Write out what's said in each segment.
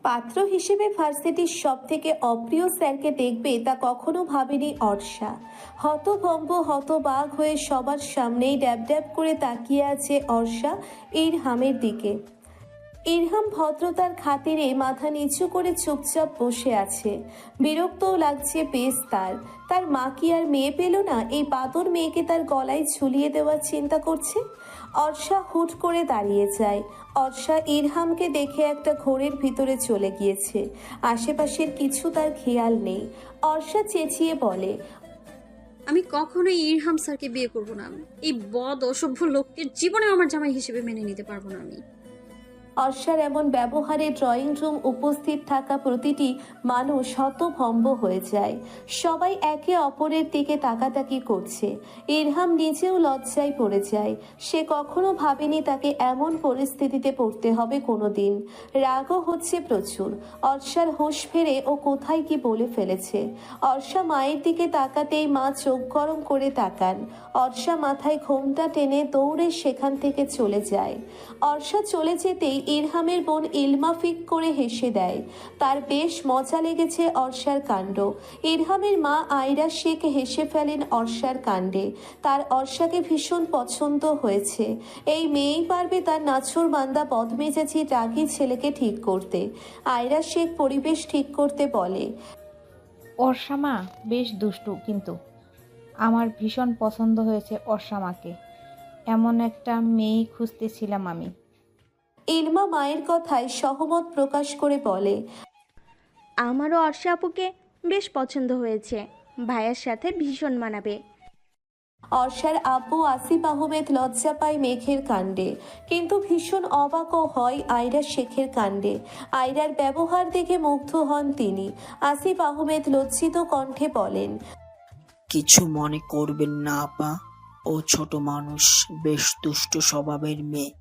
পাত্র হিসেবে ভার্সিটির সব থেকে অপ্রিয় স্যারকে দেখবে তা কখনো ভাবেনি অর্ষা। হতভম্ব হতবাক হয়ে সবার সামনেই ড্যাব ড্যাব করে তাকিয়ে আছে অর্ষা ইরহামের দিকে। ইরহাম ভদ্রতার খাতিরে মাথা নিচু করে চুপচাপ বসে আছে। বিরক্তও লাগছে বেশ তার। তার মা কি আর মেয়ে পেল না এই বাদর মেয়েকে তার গলায় ঝুলিয়ে দেওয়ার চিন্তা করছে? অর্ষা হুট করে দাঁড়িয়ে যায়। অর্ষা ইরহামকে দেখে একটা ঘোরের ভিতরে চলে গিয়েছে। আশেপাশের কিছু তার খেয়াল নেই। অর্ষা চেঁচিয়ে বলে, আমি কখনোই ইরহাম স্যারকে বিয়ে করব না। এই বদ অসভ্য লোককে জীবনে আমার জামাই হিসেবে মেনে নিতে পারবো না আমি। অর্ষার এমন ব্যবহারে ড্রয়িং রুম উপস্থিত থাকা প্রতিটি মানুষ হতভম্ব হয়ে যায়। সবাই একে অপরের দিকে তাকাতাকি করছে। ইরহাম নিজেও লজ্জায় পড়ে যায়। সে কখনো ভাবেনি তাকে এমন পরিস্থিতিতে পড়তে হবে কোনোদিন। রাগও হচ্ছে প্রচুর। অর্ষার হুঁশ ফেরে ও কোথায় কি বলে ফেলেছে। অর্ষা মায়ের দিকে তাকাতেই মা চোখ গরম করে তাকান। অর্ষা মাথায় ঘোমটা টেনে দৌড়ে সেখান থেকে চলে যায়। অর্ষা চলে যেতেই ইরহামের বোন ইলমা ফিক করে হেসে দেয়। তার বেশ মজা লেগেছে অর্ষার কাণ্ড। ইরহামের মা আয়রা শেখ হেসে ফেলেন অর্ষার কাণ্ডে। তার অর্ষাকে ভীষণ পছন্দ হয়েছে। এই মেয়েই পারবে তার নাছোড় বান্দা বদমেজাজি রাগী ছেলেকে ঠিক করতে। আয়রা শেখ পরিবেশ ঠিক করতে বলে, অর্ষামা বেশ দুষ্টু, কিন্তু আমার ভীষণ পছন্দ হয়েছে অর্ষামাকে। এমন একটা মেয়ে খুঁজতেছিলাম আমি। ইলমা মায়ের কথায় সহমত প্রকাশ করে বলে, আমারও অর্ষা আপুকে বেশ পছন্দ হয়েছে, ভাইয়ার সাথে ভীষণ মানাবে। অর্ষার আব্বু আসিফ আহমেদ লজ্জা পায় মেঘের কাণ্ডে, কিন্তু ভীষণ অবাকও হয় আয়রা শেখের কাণ্ডে। আয়রার ব্যবহার দেখে মুগ্ধ হন তিনি। আসিফ আহমেদ লজ্জিত কণ্ঠে বলেন, কিছু মনে করবেন না আপা, ও ছোট মানুষ, বেশ দুষ্ট স্বভাবের মেয়ে।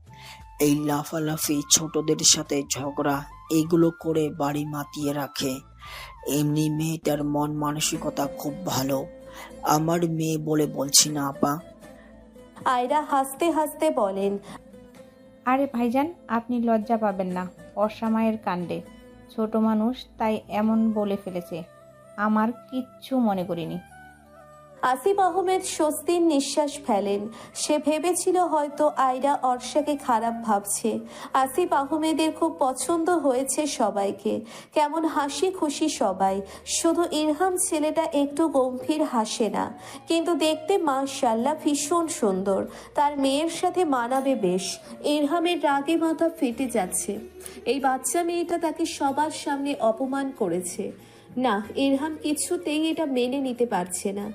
এই লাফালাফি, ছোটদের সাথে ঝগড়া, এগুলো করে বাড়ি মাতিয়ে রাখে। এমনি মেয়েটার মন মানসিকতা খুব ভালো। আমার মেয়ে বলে বলছি না আপা। আয়রা হাসতে হাসতে বলেন, আরে ভাইজান, আপনি লজ্জা পাবেন না অর্ষামায়ের কাণ্ডে। ছোট মানুষ তাই এমন বলে ফেলেছে, আমার কিচ্ছু মনে করিনি। আসিফ আহমেদ স্বস্তির নিঃশ্বাস ফেলেন। সে ভেবেছিল হয়তো আয়রা অর্ষাকে খারাপ ভাবছে। আসিফ আহমেদের খুব পছন্দ হয়েছে সবাইকে। কেমন হাসি খুশি সবাই। শুধু ইরহাম ছেলেটা একটু গম্ভীর, হাসে না, কিন্তু দেখতে মাশাআল্লাহ ভীষণ সুন্দর। তার মেয়ের সাথে মানাবে বেশ। ইরহামের রাগে মাথা ফেটে যাচ্ছে। এই বাচ্চা মেয়েটা তাকে সবার সামনে অপমান করেছে। না, ইরহাম কিছুতেই এটা মেনে নিতে পারছে না।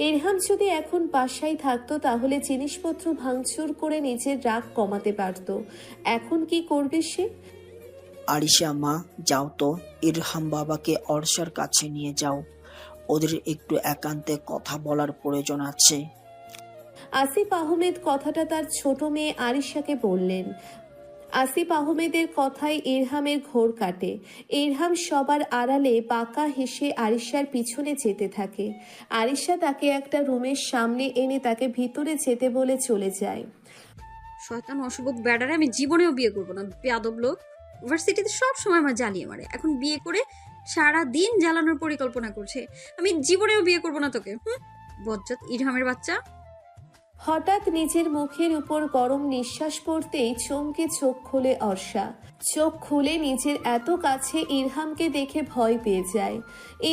ইরহাম যদি এখন বাসায় থাকতো তাহলে জিনিসপত্র ভাঙচুর করে নিজের রাগ কমাতে পারত। এখন কি করবে সে? আরিশা মা, যাও তো, ইরহাম বাবাকে অর্ষার কাছে নিয়ে যাও। ওদের একটু একান্তে কথা বলার প্রয়োজন আছে। আসিফ আহমেদ কথাটা তার ছোট মেয়ে আরিশাকে বললেন। আসিফ আহমেদের কথায় ইরহামের ঘোর কাটে। ইরহাম সবার আড়ালে বাঁকা হেসে আরিশার পিছনে যেতে থাকে। আরিশা তাকে একটা রুমের সামনে এনে তাকে ভিতরে যেতে বলে চলে যায়। শয়তান অশুভ ব্যাডারে আমি জীবনেও বিয়ে করবো না। বেয়াদব লোক ইউনিভার্সিটিতে সব সময় আমার জ্বালিয়ে মারে, এখন বিয়ে করে সারা দিন জ্বালানোর পরিকল্পনা করছে। আমি জীবনেও বিয়ে করবো না তোকে। বজ্জাত ইরহামের বাচ্চা। হঠাৎ নিজের মুখের উপর গরম নিঃশ্বাস পড়তেই চমকে চোখ খুলে অর্ষা। চোখ খুলে নিজের এত কাছে ইরহামকে দেখে ভয় পেয়ে যায়।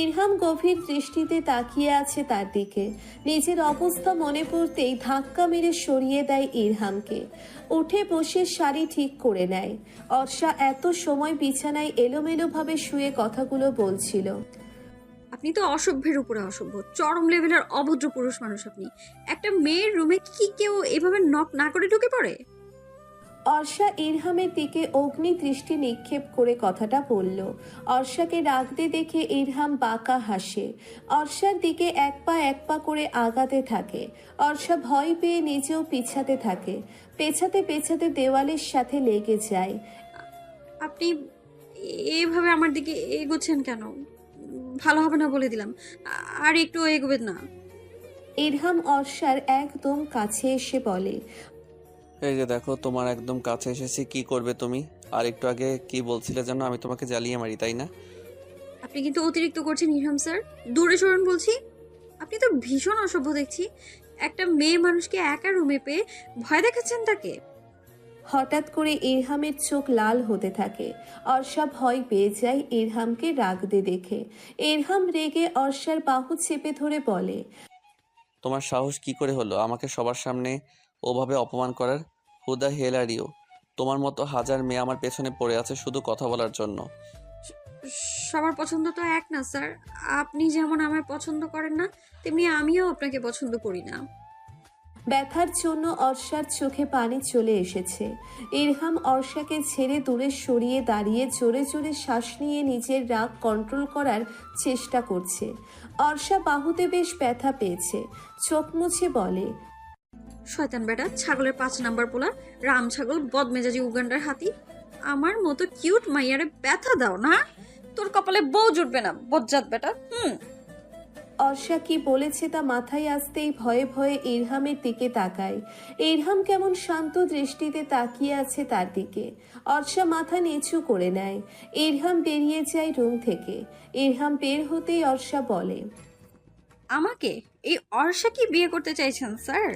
ইরহাম গভীর দৃষ্টিতে তাকিয়ে আছে তার দিকে। নিজের অবস্থা মনে পড়তেই ধাক্কা মেরে সরিয়ে দেয় ইরহামকে। উঠে বসে শাড়ি ঠিক করে নেয়। অর্ষা এত সময় বিছানায় এলোমেলোভাবে শুয়ে কথাগুলো বলছিল। আপনি তো অসভ্যের উপরে অসভ্য, চরম লেভেলের অভদ্র পুরুষ মানুষ আপনি। একটা মেয়ের রুমে কি কেউ এভাবে নক না করে ঢুকে পড়ে? অর্ষা ইরহামের দিকে অগ্নি দৃষ্টি নিক্ষেপ করে কথাটা বলল। অর্ষাকে রাগতে দেখে ইরহাম বাঁকা হাসে। অর্ষার দিকে এক পা করে আগাতে থাকে। অর্ষা ভয় পেয়ে নিজেও পিছাতে থাকে। পেছাতে পেছাতে দেওয়ালের সাথে লেগে যায়। আপনি এভাবে আমার দিকে এগোচ্ছেন কেন? ভালো হবে না বলে দিলাম। আর একটু এগোবেন না। ইরহাম অর্ষার একদম কাছে এসে বলে, এই যে দেখো, তোমার একদম কাছে এসেছি, কি করবে তুমি? আর একটু আগে কি বলছিলে যেন আমি তোমাকে জ্বালিয়ে মারি, তাই না? আপনি কিন্তু অতিরিক্ত করছেন ইরহাম স্যার, দূরে সরুন বলছি। আপনি তো ভীষণ অসভ্য দেখছি। একটা মেয়ে মানুষকে একা রুমে পেয়ে ভয় দেখাচ্ছেন তাকে। হঠাৎ করে ইরহামের চোখ লাল হতে থাকে। অর্ষা ভয় পেয়ে যায় ইরহামকে রাগতে দেখে। ইরহাম রেগে অর্ষার বাহু চেপে ধরে বলে, তোমার সাহস কি করে হলো আমাকে সবার সামনে ওভাবে অপমান করার? Who the hell are you? তোমার মতো হাজার মেয়ে আমার পেছনে পড়ে আছে শুধু কথা বলার জন্য। সবার পছন্দ তো এক না স্যার। আপনি যেমন আমায় পছন্দ করেন না, তেমনি আমিও আপনাকে পছন্দ করি না। ব্যথার জন্য অর্ষার চোখে পানি চলে এসেছে। ইরহাম অর্ষাকে ছেড়ে দূরে সরিয়ে দাঁড়িয়ে জোরে জোরে শ্বাস নিয়ে নিজের রাগ কন্ট্রোল করার চেষ্টা করছে। অর্ষা বাহুতে বেশ ব্যথা পেয়েছে, চোখ মুছে বলে, শয়তান বেটা, ছাগলের 5 নাম্বার পোলা, রাম ছাগল, বদমেজাজি উগান্ডার হাতি। আমার মতো কিউট মাইয়ারে ব্যথা দাও না, তোর কপালে বউ জুটবে না, বজ্জাত বেটা। অর্ষা কি বলেছে তা মাথায় আসতেই ভয়ে ভয়ে ইরহামের দিকে তাকায়। ইরহাম কেমন শান্ত দৃষ্টিতে তাকিয়ে আছে তার দিকে। অর্ষা মাথা নিচু করে নেয়। ইরহাম বেরিয়ে যায় রুম থেকে। ইরহাম বের হতেই অর্ষা বলে, আমাকে এই অর্ষা কি বিয়ে করতে চাইছেন স্যার?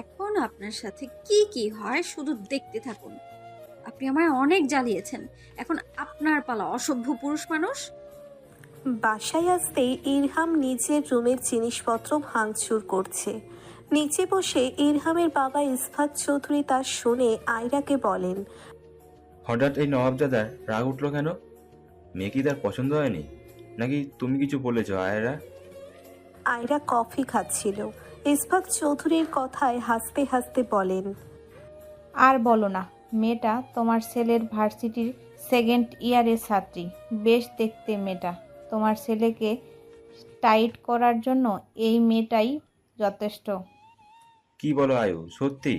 এখন আপনার সাথে কি কি হয় শুধু দেখতে থাকুন। আপনি আমায় অনেক জ্বালিয়েছেন, এখন আপনার পালা অসভ্য পুরুষ মানুষ। বাসায় আসতেই ইরহাম নিজের রুমের জিনিসপত্র ভাঙচুর করছে। নিচে বসে ইরহামের বাবা ইসফাত চৌধুরী তা শুনে আয়রাকে বলেন, হঠাৎ এই নবাবজাদার রাগ উঠলো কেন? মেয়ে কি তার পছন্দ হয়নি, নাকি তুমি কিছু বলেছো আয়রা? আয়রা কফি খাচ্ছিল। ইসফাত চৌধুরীর কথায় হাসতে হাসতে বলেন, আর বলো না, মেয়েটা তোমার ছেলের ভার্সিটির 2nd ইয়ারের ছাত্রী। বেশ দেখতে মেয়েটা। তোমার ছেলেকে টাইট করার জন্য এই মেয়েটাই যথেষ্ট। কি বলো আয়ু, সত্যি?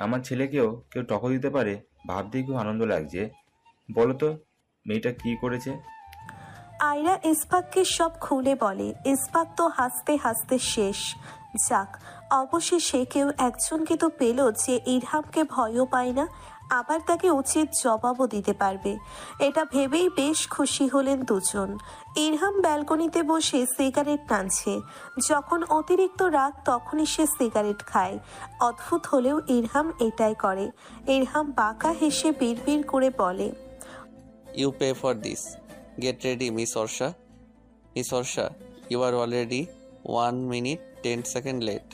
আমার ছেলেকেও কেউ টক্কর দিতে পারে ভাবতেই খুব আনন্দ লাগছে। বলো তো, মেয়েটা কি করেছে? আয়রা ইসফাককে সব খুলে বলে। ইসফাক তো হাসতে হাসতে শেষ। যাক, অবশেষে কেউ একজনকে তো পেল যে ইরহামকে ভয়ও পায় না, আবার তাকে উচিত জবাবও দিতে পারবে। এটা ভেবেই বেশ খুশি হলেন দুজন। ইরহাম ব্যালকনিতে বসে সিগারেট টানছে। যখন অতিরিক্ত রাগ তখনই সে সিগারেট খায়। অদ্ভুত হলেও ইরহাম এটাই করে। ইরহাম বাঁকা হেসে বিড়বিড় করে বলে, you pay for this. Get ready miss Arsha. Miss Arsha, you are already 1 minute 10 second late.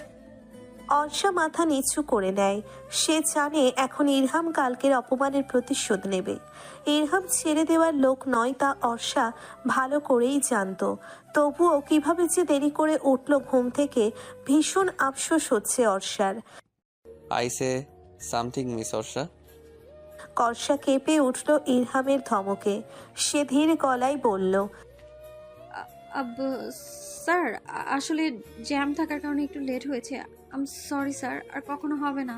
অর্ষা মাথা নিচু করে নেয়। সে জানে এখন ইরহাম কালকের অপমানের প্রতিশোধ নেবে। ইরহাম ছেড়ে দেওয়ার লোক নয় তা অর্ষা ভালো করেই জানতো। তবুও কিভাবে যে দেরি করে উঠল ঘুম থেকে, ভীষণ আফসোস হচ্ছে অর্ষার। I say something miss Arsha. Arsha কেঁপে উঠল ইরহামের ধমকে। সে ধীর গলায় বলল, স্যার, আসলে জ্যাম থাকার কারণে একটু লেট হয়েছে। আম সরি স্যার, আর কখনো হবে না।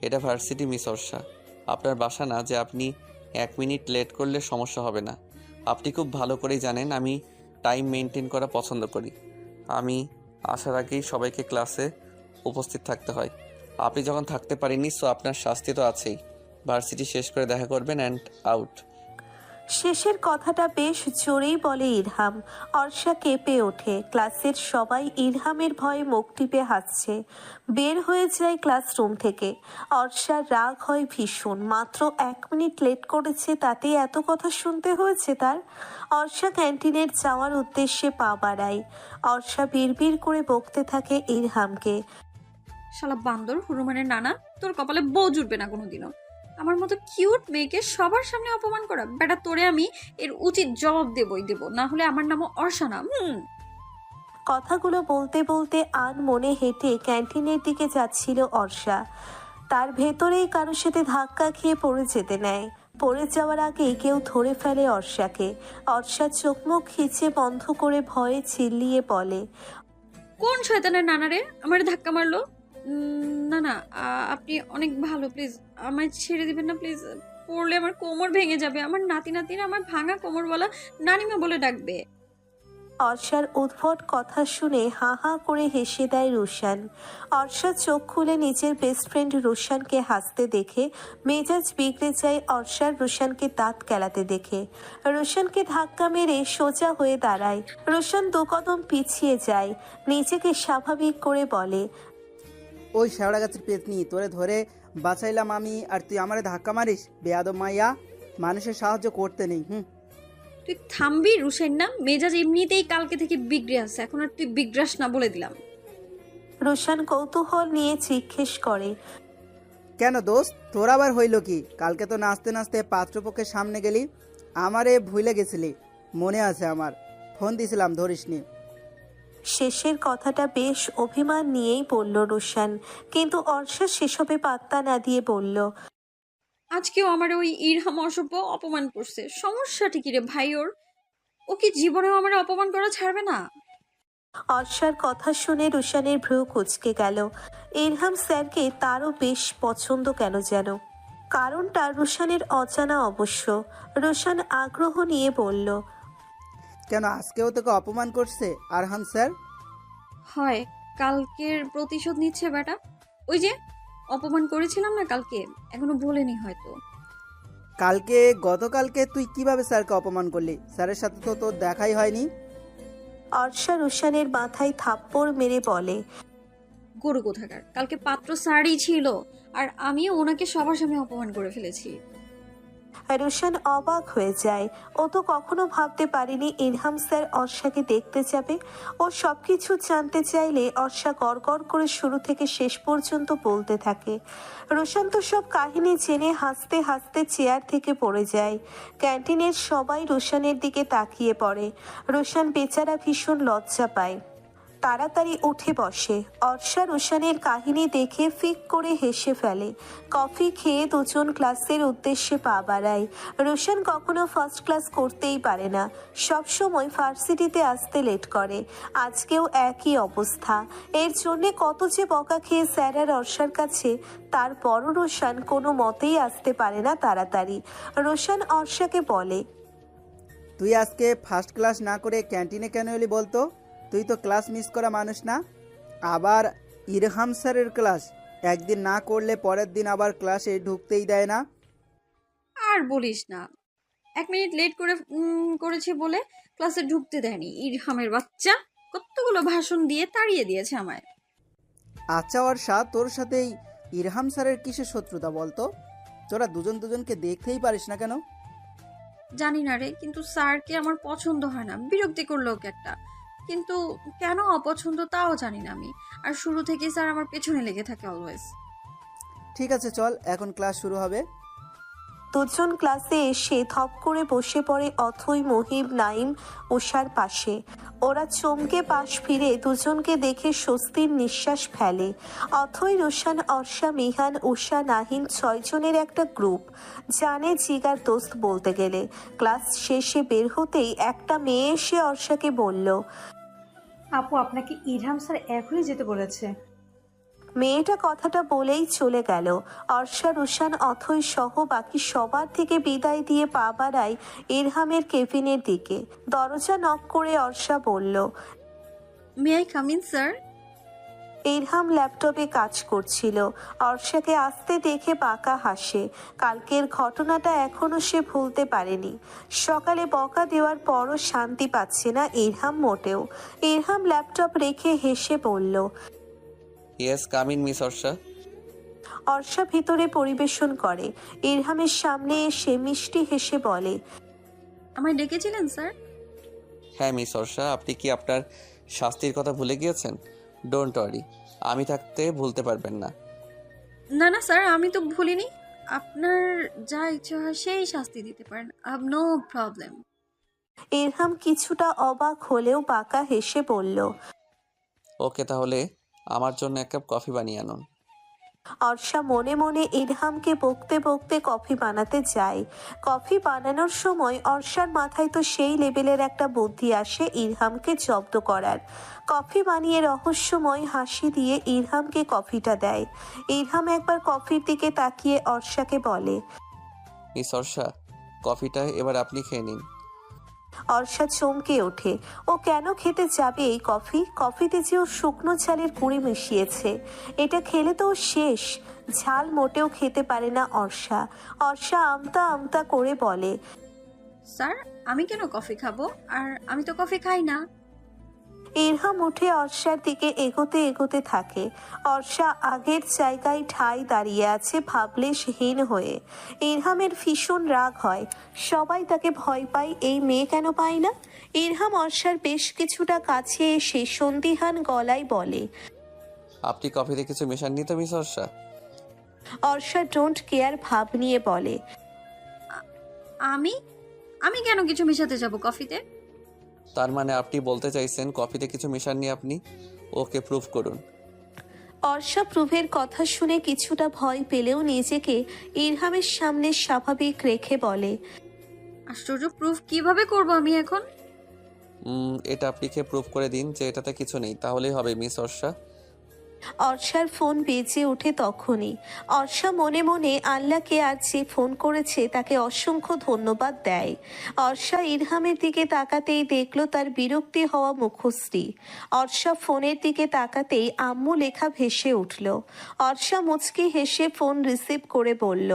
এটা ভার্সিটি মিস অর্ষা, আপনার বাসা না যে আপনি 1 মিনিট লেট করলে সমস্যা হবে না। আপনি খুব ভালো করেই জানেন আমি টাইম মেনটেন করা পছন্দ করি। আমি আসার আগেই সবাইকে ক্লাসে উপস্থিত থাকতে হয়। আপনি যখন থাকতে পারেননি, সো আপনার শাস্তি তো আছেই। ভার্সিটি শেষ করে দেখা করবেন অ্যান্ড আউট। শেষের কথাটা বেশ জোরেই বলে ইরহাম। অর্ষা কেঁপে ওঠে। ক্লাসের সবাই ইরহামের ভয়ে মুখ টিপে হাসছে। বের হয়ে যায় ক্লাসরুম থেকে। অর্ষার রাগ হয় ভীষণ। মাত্র 1 মিনিট লেট করেছে, তাতে এত কথা শুনতে হয়েছে তার। অর্ষা ক্যান্টিনের যাওয়ার উদ্দেশ্যে পা বাড়ায়। অর্ষা বিড়বিড় করে বকতে থাকে ইরহামকে, শালা বান্দর, হনুমানের নানা, তোর কপালে বউ জুটবে না কোনোদিনও। আমার মতো কিউট মেয়েকে সবার সামনে অপমান করা, বেটা তোরে আমি এর উচিত জবাব দেবই দেব, না হলে আমার নামও অর্ষা না। কথাগুলো বলতে বলতে আনমনে হেঁটে ক্যান্টিনের দিকে যাচ্ছিল অর্ষা। তার ভেতরেই কারোর সাথে ধাক্কা খেয়ে পড়ে যেতে নেয়। পড়ে যাওয়ার আগেই কেউ ধরে ফেলে অর্ষাকে। অর্ষা চোখ মুখ খিচে বন্ধ করে ভয়ে চিল্লিয়ে বলে, কোন শয়তানের নানারে আমার ধাক্কা মারলো? না না, আপনি অনেক ভালো, প্লিজ আমায় ছেড়ে দিবেন না প্লিজ। পড়লে আমার কোমর ভেঙে যাবে। আমার নাতি নাতিরা আমার ভাঙা কোমর বলা নানিমা বলে ডাকবে। অর্ষার উদ্ভট কথা শুনে হা হা করে হেসে দেয় রুশান। অর্ষা চোখ খুলে নিজের বেস্ট ফ্রেন্ড রুশানকে হাসতে দেখে মেজাজ বিগড়ে যায় অর্ষার রুশানকে দাঁত কেলাতে দেখে। রুশানকে ধাক্কা মেরে সোজা হয়ে দাঁড়ায়। রুশান 2 কদম পিছিয়ে যায়, নিজেকে স্বাভাবিক করে বলে, ওই শেওড়া গাছের পেতনি তোরে ধরে বাঁচাইলাম আমি, আর তুই আমারে ধাক্কা মারিস? বেয়াদব মাইয়া, মানুষের সাহায্য করতে নেই। তুই থামবি রুশাইন না? মেজাজ এমনিতেই কালকে থেকে বিগড়ে আছে, এখন আর তুই বিগড়াস না বলে দিলাম। রুশান কৌতূহল নিয়ে জিজ্ঞেস করে, কেন দোস্ত, তোর আবার হইল কি? কালকে তো নাচতে নাচতে পাত্রপক্ষের সামনে গেলি, আমারে ভুলে গেছিলি? মনে আছে আমার, ফোন দিছিলাম ধরিসনি। শেষের কথাটা বেশ অভিমান নিয়েই বলল রুশান, কিন্তু অর্ষা সেসবে পাত্তা না দিয়ে বলল, আজকেও আমার ওই ইরহাম অসভ্য অপমান করছে। সমস্যাটা কি রে ভাই ওর? ও কি জীবনেও আমার অপমান করা ছাড়বে না? অর্ষার কথা শুনে রুশানের ভ্রু কুঁচকে গেল। ইরহাম স্যারকে তারও বেশ পছন্দ কেন যেন। কারণটা রুশানের অজানা অবশ্য। রুশান আগ্রহ নিয়ে বলল, কেন আজকেও তোকে অপমান করছে আরহাম স্যার? হয়, কালকের প্রতিশোধ নিচ্ছে বেটা। ওই যে অপমান করেছিলাম না কালকে, এখনো ভুলেনি হয়তো। গতকালকে তুই কিভাবে স্যারকে অপমান করলি? স্যারের সাথে তো তোর দেখাই হয়নি। অর্ষা রুশানের মাথায় থাপ্পড় মেরে বলে, গরু কোথাকার, কালকে পাত্র স্যারই ছিল আর আমিও ওনাকে সবার সামনে অপমান করে ফেলেছি। রুশান অবাক হয়ে যায়। ও তো কখনো ভাবতে পারেনি ইরহাম স্যার অর্ষাকে দেখতে যাবে। ও সবকিছু জানতে চাইলে অর্ষা গড়গড় করে শুরু থেকে শেষ পর্যন্ত বলতে থাকে। রুশান তো সব কাহিনী জেনে হাসতে হাসতে চেয়ার থেকে পড়ে যায়। ক্যান্টিনের সবাই রুশানের দিকে তাকিয়ে পড়ে। রুশান বেচারা ভীষণ লজ্জা পায়, তাড়াতাড়ি উঠে বসে। অর্ষা রুশানের কাহিনী দেখে ফিক করে হেসে ফেলে। কফি খেয়ে দুজন ক্লাসের উদ্দেশ্যে পা বাড়ায়। রুশান কখনো ফার্স্ট ক্লাস করতেই পারে না, সব সময় ভার্সিটিতে আসতে লেট করে। আজকেও একই অবস্থা। এর জন্যে কত যে বকা খেয়ে স্যার আর অর্ষার কাছে, তারপরও রুশান কোনো মতেই আসতে পারে না তাড়াতাড়ি। রুশান অর্ষাকে বলে, তুই আজকে ফার্স্ট ক্লাস না করে ক্যান্টিনে কেন এলি বলতো? তুই তো ক্লাস মিস করা মানুষ না। আবার ইরহাম স্যারের ক্লাস একদিন না করলে পরের দিন আবার ক্লাসে ঢুকতেই দেয় না। আর বলিস না, 1 মিনিট লেট করেছে বলে ক্লাসে ঢুকতে দেয়নি। ইরহামের বাচ্চা কতগুলো ভাষণ দিয়ে তাড়িয়ে দিয়েছে আমায়। আচ্ছা অর্ষা, তোর সাথেই ইরহাম স্যারের কিসের শত্রুতা বলতো? তোরা দুজনকে দেখতেই পারিস না কেন? জানি না রে, কিন্তু স্যারকে আমার পছন্দ হয় না, বিরক্তিকর লোক একটা। কিন্তু কেন অপছন্দ তাও জানি না আমি। আর শুরু থেকে স্যার আমার পেছনে লেগে থাকে অলওয়েজ। ঠিক আছে চল, এখন ক্লাস শুরু হবে। দুজন ক্লাসে এসে ধপ করে বসে পড়ে অথই, মহিব, নাইম, উষার পাশে। ওরা চমকে পাশ ফিরে দুজনকে দেখে স্বস্তির নিঃশ্বাস ফেলে। অথই, রুশান, অর্ষা, মিহান, উষা, নাহিন 6 জনের একটা গ্রুপ। জানে জিগার দোস্ত বলতে গেলে। ক্লাস শেষে বের হতেই একটা মেয়ে এসে অর্ষাকে বলল, আপু আপনাকে ইরহাম স্যার এখনই যেতে বলেছে। মেয়েটা কথাটা বলেই চলে গেল। অর্ষা, রুশান, অথই সহ বাকি সবার থেকে বিদায় দিয়ে পা বাড়ায় ইরহামের কেবিনের দিকে। দরজা নক করে অর্ষা বলল, may I come in sir? Irham ল্যাপটপে কাজ করছিল। অর্ষাকে আসতে দেখে বাঁকা হাসে। কালকের ঘটনাটা এখনো সে ভুলতে পারেনি। সকালে বকা দেওয়ার পরও শান্তি পাচ্ছে না ইরহাম মোটেও। ইরহাম ল্যাপটপ রেখে হেসে বলল, yes, come in miss Arsha. Arsha ভিতরে পরিবেশন করে। ইরহামের সামনে এসে মিষ্টি হেসে বলে, আমায় ডেকেছিলেন স্যার? হ্যাঁ মিস অর্ষা, আপনি কি আপনার শাস্তির কথা ভুলে গিয়েছেন? ডোন্ট ওয়ারি, আমি থাকতে ভুলতে পারবেন না। না না স্যার, আমি তো ভুলিনি। আপনার যা ইচ্ছা হয় সেই শাস্তি দিতে পারেন, I have no problem. Irham কিছুটা অবাক হলেও বাঁকা হেসে বলল, ওকে, তাহলে আমার জন্য 1 কাপ কফি বানিয়ে আনুন। অর্ষা মনে মনে ইরহামকে বকতে বকতে কফি বানাতে যায়। কফি বানানোর সময় অর্ষার মাথায় তো সেই লেভেলের একটা বুদ্ধি আসে ইরহামকে জব্দ করার। কফি বানিয়ে রহস্যময় হাসি দিয়ে ইরহামকে কফিটা দেয়। ইরহাম একবার কফির দিকে তাকিয়ে অর্ষাকে বলে, মিস অর্ষা, কফিটা এবার আপনি খেয়ে নিন। অর্ষা চমকে ওঠে। ও কেন খেতে যাবে এই কফি? কফিতে যে ও শুকনো ঝালের গুঁড়ি মিশিয়েছে। এটা খেলে তো ও শেষ। ঝাল মোটেও খেতে পারে না অর্ষা। অর্ষা আমতা আমতা করে বলে, স্যার, আমি কেন কফি খাবো? আর আমি তো কফি খাই না। ইরহাম উঠে অর্ষার দিকে এগোতে এগোতে থাকে। অর্ষা আগের জায়গায় ঠাই দাঁড়িয়ে আছে ভাবলেশহীন হয়ে। ইরহামের ভীষণ রাগ হয়। সবাই তাকে ভয় পায়, এই মেয়ে কেন পায় না? ইরহাম অর্ষার বেশ কিছুটা কাছে এসে সন্দিহান গলায় বলে, আপনি কফিতে কিছু মেশাননি তো miss Arsha? Orsha don't care ভাব নিয়ে বলে, আমি আমি কেন কিছু মেশাতে যাব কফিতে? তার মানে আপনি বলতে চাইছেন কফিতে কিছু মেশাননি আপনি? ওকে প্রুফ করুন। অর্ষা প্রুভের কথা শুনে কিছুটা ভয় পেলেও নিজেকে ইরহামের সামনে স্বাভাবিক রেখে বলে, আশ্চর্য, প্রুফ কিভাবে করব আমি এখন? এটা আপনিকে প্রুফ করে দিন যে এটাতে কিছু নেই, তাহলেই হবে মিস অর্ষা। অর্ষার ফোন বেজে ওঠে তখনই। অর্ষা মনে মনে আল্লাহকে আর যে ফোন করেছে তাকে অসংখ্য ধন্যবাদ দেয়। অর্ষা ইরহামের দিকে তাকাতেই দেখলো তার বিরক্তি হওয়া মুখশ্রী। অর্ষা ফোনের দিকে তাকাতেই আম্মু লেখা ভেসে উঠল। অর্ষা মুচকি হেসে ফোন রিসিভ করে বলল,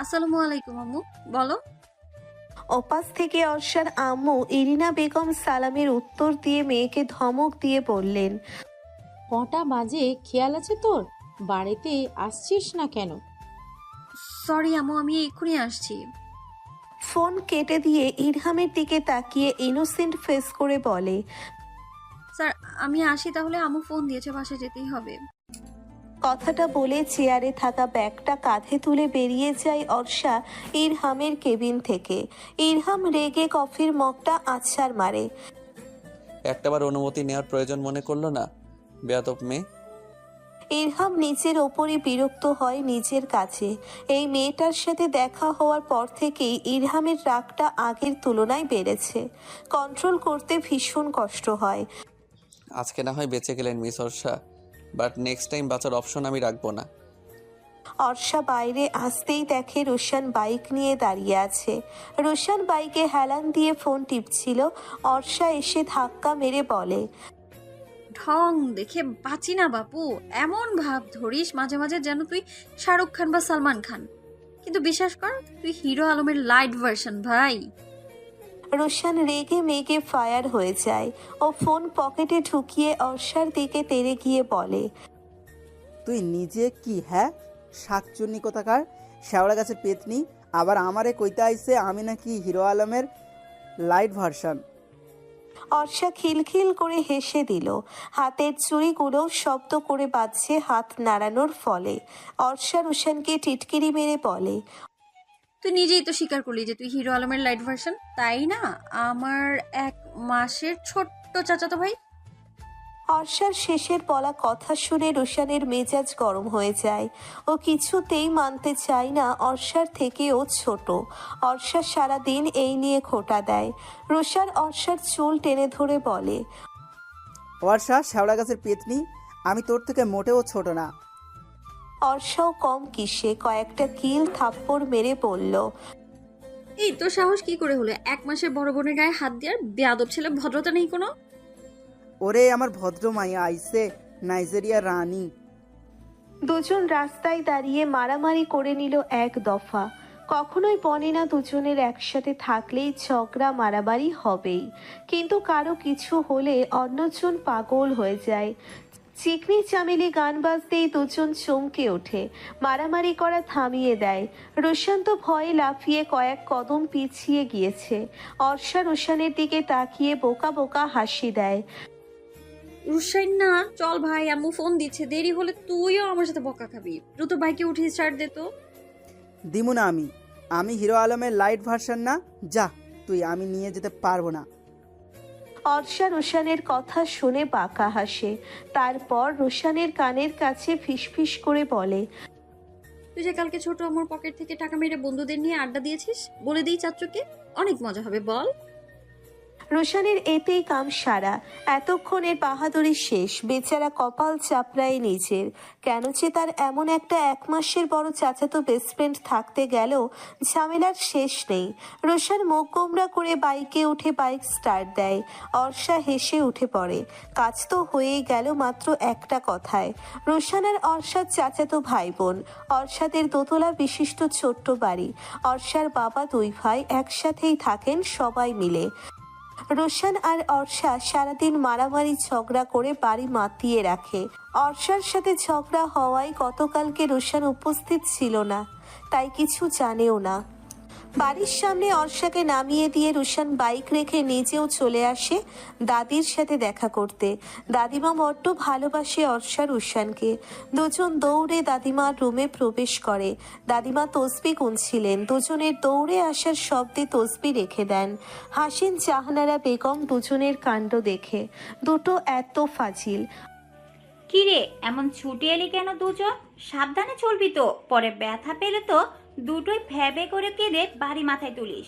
আসসালামু আলাইকুম আম্মু, বলো। ওপাশ থেকে অর্ষার আম্মু ইরিনা বেগম সালামের উত্তর দিয়ে মেয়েকে ধমক দিয়ে বললেন, কটা বাজে খেয়াল আছে তোর? বাড়িতে আসছিস না কেন? সরি আম্মু, আমি এক্ষুনি আসছি। ফোন কেটে দিয়ে ইরহামের দিকে তাকিয়ে ইনোসেন্ট ফেস করে বলে, স্যার, আমি আসি তাহলে, আম্মু ফোন দিয়েছে, বাসায় যেতেই হবে। কথাটা বলে চেয়ারে থাকা ব্যাগটা কাঁধে তুলে বেরিয়ে যায় অর্ষা ইরহামের কেবিন থেকে। ইরহাম রেগে কফির মগটা আছাড় মারে। একটাবার অনুমতি নেওয়ার প্রয়োজন মনে করলো না, বেয়াদব মেয়ে। ইরহাম নিজের ওপরই বিরক্ত হয় নিজের কাছে। এই মেয়েটার সাথে দেখা হওয়ার পর থেকেই ইরহামের রাগটা আগের তুলনায় বেড়েছে। কন্ট্রোল করতে ভীষণ কষ্ট হয়। আজকে না হয় বেঁচে গেলেন miss Orsha, but next time বাঁচার অপশন আমি রাখবো না। অর্ষা বাইরে আসতেই দেখে রোশান বাইক নিয়ে দাঁড়িয়ে আছে। রোশান বাইকে হেলান দিয়ে ফোন টিপছিল। অর্ষা এসে ধাক্কা মেরে বলে, ঢং দেখে বাঁচি না বাপু। এমন ভাব ধরিস মাঝে মাঝে যেন তুই শাহরুখ খান বা সালমান খান, কিন্তু বিশ্বাস কর তুই হিরো আলমের লাইট ভার্সন ভাই। রোশান রেগে মেগে ফায়ার হয়ে যায়। ও ফোন পকেটে ঢুকিয়ে অর্ষার দিকে তেড়ে গিয়ে বলে, তুই নিজে কি হ্যাঁ শাকচুন্নি কোথাকার শ্যাওড়া গাছের পেতনি, আবার আমারে কইতে আইছে আমি নাকি হিরো আলমের লাইট ভার্সন। অর্ষা খিলখিল করে হেসে দিল। হাতের চুড়িগুলো শব্দ করে বাজছে হাত নাড়ানোর ফলে। অর্ষা রোশানকে টিটকিরি মেরে বলে, তুই নিজেই তো স্বীকার করলি যে তুই হিরো আলমের লাইট ভার্সন, তাই না? আমার 1 মাসের ছোট্ট চাচাতো ভাই। অর্ষার শেষের বলা কথা শুনে রোশানের মেজাজ গরম হয়ে যায়। ও কিছুতেই মানতে চায় না অর্ষার থেকেও ছোট। অর্ষা সারাদিন এই নিয়ে খোঁটা দেয়। রোশান অর্ষার চুল টেনে ধরে বলে, বর্ষা শ্যাওড়া গাছের পেতনি, আমি তোর থেকে মোটেও ছোট না। অর্ষাও কম কিসে কয়েকটা কিল থাপ্পড় মেরে বলল, এই তোর সাহস কি করে হলো 1 মাসের বড় বোনের গায়ে হাত দেওয়ার? বেয়াদব ছেলে, ভদ্রতা নেই কোনো। ওরে আমার ভদ্র মাইয়া আইছে নাইজেরিয়া রানী। দুজন রাস্তায় দাঁড়িয়ে মারামারি করে নিল এক দফা। কখনোই বনে না দুজনের একসাথে থাকলেই ঝগড়া মারামারি হবেই, কিন্তু কারো কিছু হলে অন্যজন পাগল হয়ে যায়। চিকনি চামেলি গান বাজতেই দুজন চমকে ওঠে, মারামারি করা থামিয়ে দেয়। রোশান তো ভয়ে লাফিয়ে কয়েক কদম পিছিয়ে গিয়েছে। অর্ষা রোশানের দিকে তাকিয়ে বোকা বোকা হাসি দেয়। রুশাইন না, চল ভাই, আম্মু ফোন দিচ্ছে, দেরি হলে তুইও আমার সাথে বকা খাবি। দ্রুত বাইকে উঠে স্টার্ট দে তো। দিমু না আমি হিরো আলমের লাইট ভার্সন না, যা তুই, আমি নিয়ে যেতে পারবো না। অর্ষা রোশানের কথা শুনে বাঁকা হাসে। তারপর রোশানের কানের কাছে ফিসফিস করে বলে, তুই যে কালকে ছোট আমার পকেট থেকে টাকা মেরে বন্ধুদের নিয়ে আড্ডা দিয়েছিস, বলে দিই চাচ্চুকে, অনেক মজা হবে বল। রোশানের এতেই কাম সারা। এতক্ষণের বাহাদুরি শেষ। বেচারা কপাল চাপড়ায় নিজের। কেন যে তার এমন একটা 1 মাসের বড় চাচাতো বেস্ট ফ্রেন্ড থাকতে গেল, ঝামেলার শেষ নেই। রোশান মুখ গোমরা করে বাইকে উঠে বাইক স্টার্ট দেয়। অর্ষা হেসে উঠে পড়ে। কাজ তো হয়েই গেল মাত্র একটা কথায়। রোশান আর অর্ষার চাচাতো ভাই বোন। অর্ষাদের দোতলা বিশিষ্ট ছোট্ট বাড়ি। অর্ষার বাবা 2 ভাই একসাথেই থাকেন সবাই মিলে। রোশান আর অর্ষা সারাদিন মারামারি ঝগড়া করে বাড়ি মাতিয়ে রাখে। অর্ষার সাথে ঝগড়া হওয়ায় গতকালকে রোশান উপস্থিত ছিল না, তাই কিছু জানেও না। বাড়ির সামনে অর্ষাকে নামিয়ে দিয়ে রোশান বাইক রেখে নিজেও চলে আসে দাদির সাথে দেখা করতে। দাদিমা বড্ড ভালোবাসে অর্ষা রোশানকে। দুজন দৌড়ে দাদিমার রুমে প্রবেশ করে। দাদিমা তসবি গুনছিলেন। দুজনের দৌড়ে আসার শব্দে তসবি রেখে দেন। হাসেন জাহানারা বেগম দুজনের কাণ্ড দেখে। দুটো এত ফাজিল। কিরে এমন ছুটে এলি কেন দুজন? সাবধানে চলবি তো, পরে ব্যথা পেলে তো দুটোই ভ্যাবে করে কেঁদে বাড়ি মাথায় তুলিস।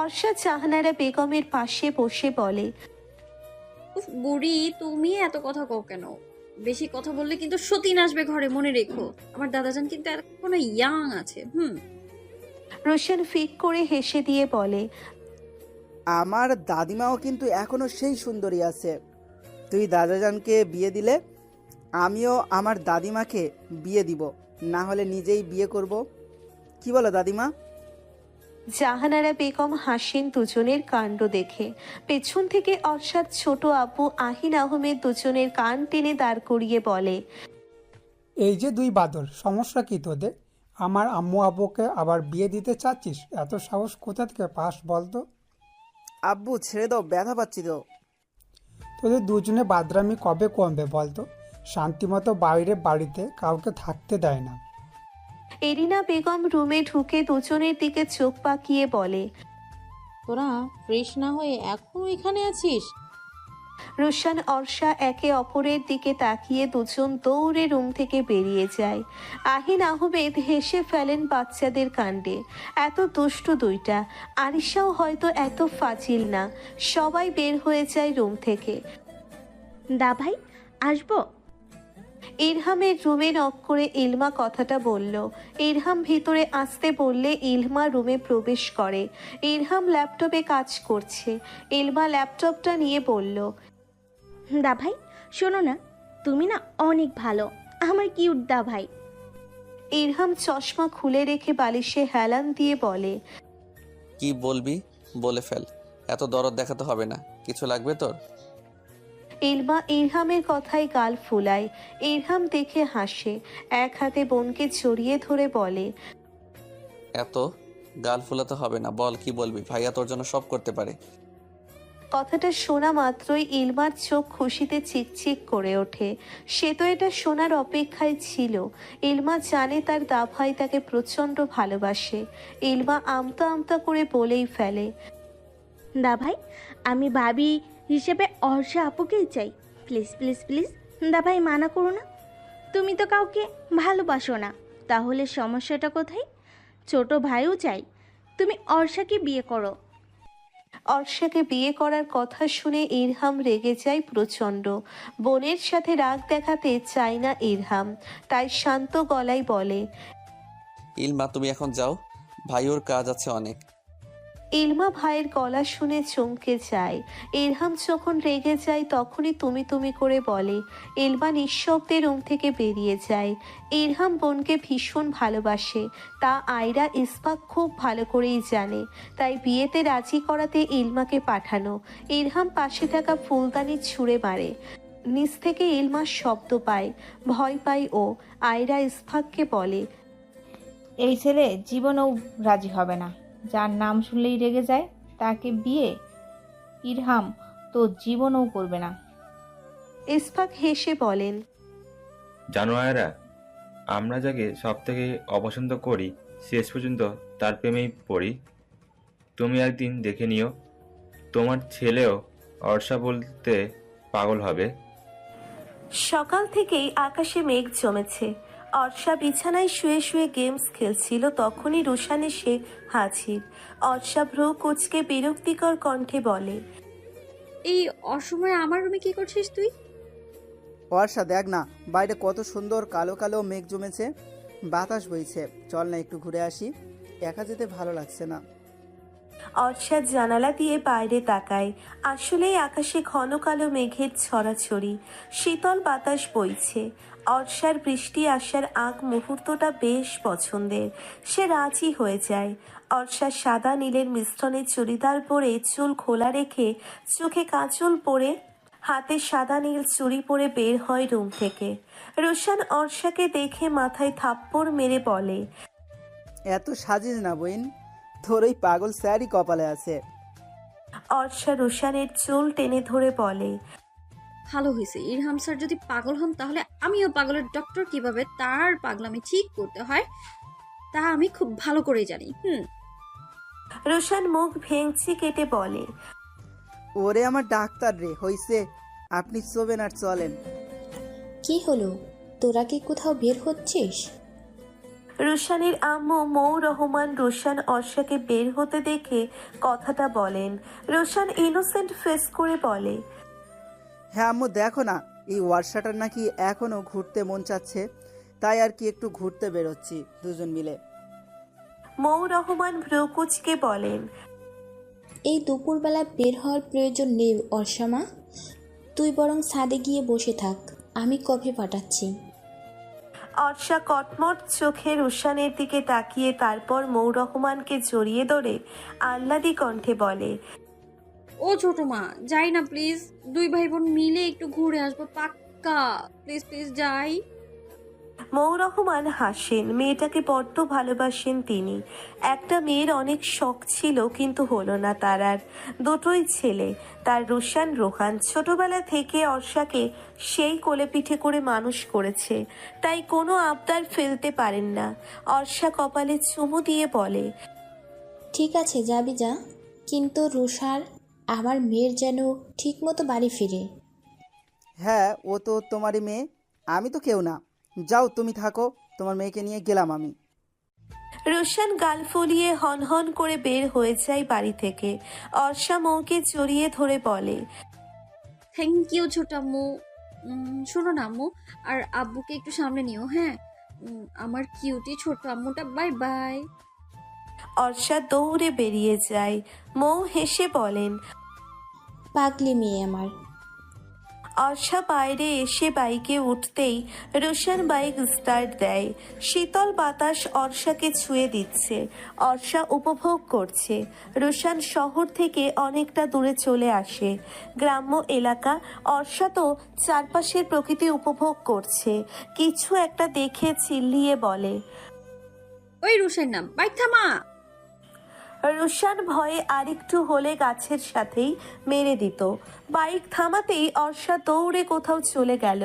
অর্ষা জাহানারা বেগমের পাশে বসে বলে, উফ বুড়ি, তুমি এত কথা কও কেন? বেশি কথা বললে কিন্তু সতীন আসবে ঘরে, মনে রেখো। আমার দাদাজান কিন্তু এখনো ইয়াং আছে। রোশন ফিক করে হেসে দিয়ে বলে, আমার দাদিমাও কিন্তু এখনো সেই সুন্দরী আছে। তুই দাদাজানকে বিয়ে দিলে আমিও আমার দাদিমাকে বিয়ে দিব, না হলে নিজেই বিয়ে করব। কি বলো দাদিমা? জাহানারা বেগম হাসেন দুজনের কাণ্ড দেখে। পেছন থেকে অর্ষার ছোট আপু আহিন আহমেদ দুজনের কান টেনে দাঁড় করিয়ে বলে, এই যে 2 বাদর, সমস্যা কি তোদের? আমার আম্মু আব্বুকে আবার বিয়ে দিতে চাচ্ছিস? এত সাহস কোথা থেকে পাস বলতো? আব্বু ছেড়ে দাও, ব্যথা পাচ্ছি তো। তোদের দুজনে বাদরামি কবে কমবে বলতো? শান্তিমতো বাইরে বাড়িতে কাউকে থাকতে দেয় না। এরিনা বেগম রুমে ঢুকে দুজনের দিকে চোখ পাকিয়ে বলে, তোরা ফ্রেশ না হয়ে এখনো এখানে আছিস? রোশান অর্ষা একে অপরের দিকে তাকিয়ে দুজন দৌড়ে রুম থেকে বেরিয়ে যায়। আহিন আহমেদ হেসে ফেলেন বাচ্চাদের কাণ্ডে। এত দুষ্টু দুইটা। আরিশাও হয়তো এত ফাজিল না। সবাই বের হয়ে যায় রুম থেকে। দা ভাই আসবো? ইরহামের রুমে নক করে ইলমা কথাটা বলল। ইরহাম ভিতরে আসতে বললে ইলমা রুমে প্রবেশ করে। ইরহাম ল্যাপটপে কাজ করছে। ইলমা ল্যাপটপটা নিয়ে বলল, দা ভাই শোনো না, তুমি না অনেক ভালো, আমার কিউট দা ভাই। ইরহাম চশমা খুলে রেখে বালিশে হেলান দিয়ে বলে, কি বলবি বলে ফেল, এত দরদ দেখাতে হবে না। কিছু লাগবে তোর? ইলমা ইরহামের কথায় গাল ফুলায়। ইরহাম দেখে হাসে। এক হাতে বোনকে জড়িয়ে ধরে বলে, এত গাল ফুলাতে হবে না, বল কি বলবি। ভাইয়া তোর জন্য সব করতে পারে। কথাটা শোনা মাত্রই ইলমার চোখ খুশিতে চিকচিক করে ওঠে। সে তো এটা শোনার অপেক্ষায় ছিল। ইলমা জানে তার দাভাই তাকে প্রচণ্ড ভালোবাসে। ইলমা আমতা আমতা করে বলেই ফেলে, দা ভাই আমি ভাবি হিসেবে অর্ষা আপুকেই চাই, প্লিজ প্লিজ প্লিজ দা ভাই, মানা করো না। তুমি তো কাউকে ভালোবাসো না, তাহলে সমস্যাটা কোথায়? ছোট ভাইও চাই, তুমি অর্ষাকে বিয়ে করো। অর্ষাকে বিয়ে করার কথা শুনে ইরহাম রেগে যায় প্রচণ্ড। বোনের সাথে রাগ দেখাতে চায় না ইরহাম, তাই শান্ত গলায় বলে, ইলমা তুমি এখন যাও, ভাই ওর কাজ আছে অনেক। ইলমা ভাইয়ের গলা শুনে চমকে যায়। ইরহাম যখন রেগে যায় তখনই তুমি তুমি করে বলে। ইলমা নিঃশব্দে রুম থেকে বেরিয়ে যায়। ইরহাম বোনকে ভীষণ ভালোবাসে, তা আয়রা ইসফাক খুব ভালো করেই জানে। তাই বিয়েতে রাজি করাতে ইলমাকে পাঠানো। ইরহাম পাশে থাকা ফুলদানি ছুঁড়ে মারে। নিচ থেকে ইলমার শব্দ পায়। ভয় পায় ও। আয়রা ইসফাককে বলে, এই ছেলে জীবনেও রাজি হবে না, যার নাম শুনলেই রেগে যায় তাকে বিয়ে ইরহাম তো জীবনেও করবে না। ইসফাক হেসে বলেন, জানো আয়রা, আমরা যাকে সব থেকে অপছন্দ করি শেষ পর্যন্ত তার প্রেমেই পড়ি। তুমি একদিন দেখে নিও, তোমার ছেলেও অর্ষা বলতে পাগল হবে। সকাল থেকেই আকাশে মেঘ জমেছে। অর্ষা বিছানায় শুয়ে শুয়ে গেমস খেলছিল, তখনই রুশান এসে হাজির। অর্ষা ভ্রু কুচকে বিরক্তিকর কণ্ঠে বলে, এই অসময়ে আমার রুমে কি করছিস তুই? বর্ষা দেখ না, বাইরে কত সুন্দর কালো কালো মেঘ জমেছে, বাতাস বইছে, চল না একটু ঘুরে আসি, একা যেতে ভালো লাগছে না। অর্ষা জানালা দিয়ে বাইরে তাকায়। আসলেই আকাশে ঘন কালো মেঘের ছড়াছড়ি, শীতল বাতাস বইছে। অর্ষার বৃষ্টি আসার আগ মুহূর্তটা বেশ পছন্দের, সে রাজি হয়ে যায়। অর্ষা সাদা নীলের মিশ্রণে চুড়িদার পরে চুল খোলা রেখে চোখে কাজল পরে হাতে সাদা নীল চুড়ি পরে বের হয় রুম থেকে। রুশান অর্ষাকে দেখে মাথায় থাপ্পড় মেরে বলে, এত সাজিস না বইন, তোর ওই পাগল স্যারই কপালে আছে। অর্ষা রুশানের চুল টেনে ধরে বলে, ভালো হয়েছে, ইরহাম স্যার যদি পাগল হন তাহলে আমিও পাগলের ডক্টর কিভাবে তার পাগলামি ঠিক করতে হয় তা আমি খুব ভালো করে জানি। রুশান মুখ ভেঙচি কেটে বলে, ওরে আমার ডাক্তার রে, হইছে, আপনি চোবেন আর চলেন। কি হলো, তোরা কি কোথাও বের হচ্ছিস? রুশানের আম্মু মৌ রহমান রুশান অর্ষাকে বের হতে দেখে কথাটা বলেন। রুশান ইনোসেন্ট ফেস করে বলে, হ্যাঁ আম্মু, দেখো না, এই ওয়ার্কশপটার নাকি এখনো ঘুরতে মন চাচ্ছে, তাই আর কি একটু ঘুরতে বেরোচ্ছি দুজন মিলে। মৌ রহমান ভ্রুকুচকে বলেন, এই দুপুরবেলা বের হওয়ার প্রয়োজন নেই অর্ষামা, তুই বরং ছাদে গিয়ে বসে থাক, আমি কফি পাঠাচ্ছি। অর্ষা কটমট চোখে রুশানের দিকে তাকিয়ে তারপর মৌ রহমানকে জড়িয়ে ধরে আহ্লাদি কণ্ঠে বলে, ও ছোট মা, যাই না প্লিজ, দুই ভাই বোন মিলে একটু ঘুরে আসবো পাক্কা, প্লিজ প্লিজ যাই। মৌ রহমান হাসেন, মেয়েটাকে বড্ড ভালোবাসেন তিনি। একটা মেয়ের অনেক শখ ছিল কিন্তু হলো না তার আর। দুটোই ছেলে, তার রুশান রোহান। ছোটবেলা থেকে অর্ষাকে সেই কোলে পিঠে করে মানুষ করেছে, তাই কোনো আবদার ফেলতে পারেন না। অর্ষা কপালে চুমু দিয়ে বলে, ঠিক আছে যাবি যা, কিন্তু রুষার আমার মেয়ের যেন ঠিক মতো বাড়ি ফিরে। হ্যাঁ, ও তো তোমারই মেয়ে, আমি তো কেউ না। যাও তুমি থাকো, তোমার মেয়েকে নিয়ে গেলাম আমি। রুশান গাল ফুলিয়ে হনহন করে বের হয়ে যায় বাড়ি থেকে। অর্ষা মৌকে জড়িয়ে ধরে বলে, থ্যাংক ইউ ছোট আম্মু। শোনো না আম্মু, আর আব্বুকে একটু সামনে নিও, হ্যাঁ? আমার কিউটি ছোট আম্মুটা, বাই বাই। অর্ষা দৌড়ে বেরিয়ে যায়। মৌ হেসে বলেন, পাগলি মেয়ে আমার। অর্ষা বাইরে এসে বাইকে উঠতেই রুশান বাইক স্টার্ট দেয়। শীতল বাতাস অর্ষাকে ছুঁয়ে দিচ্ছে। অর্ষা উপভোগ করছে। রুশান শহর থেকে অনেকটা দূরে চলে আসে, গ্রাম্য এলাকা। অর্ষা তো চারপাশের প্রকৃতি উপভোগ করছে। কিছু একটা দেখে চিল্লিয়ে বলে, ওই রুশান নাম, বাইক থামা। রুশান ভয়ে আরেকটু হলে গাছের সাথেই মেরে দিত। বাইক থামাতেই অর্ষা দৌড়ে কোথাও চলে গেল।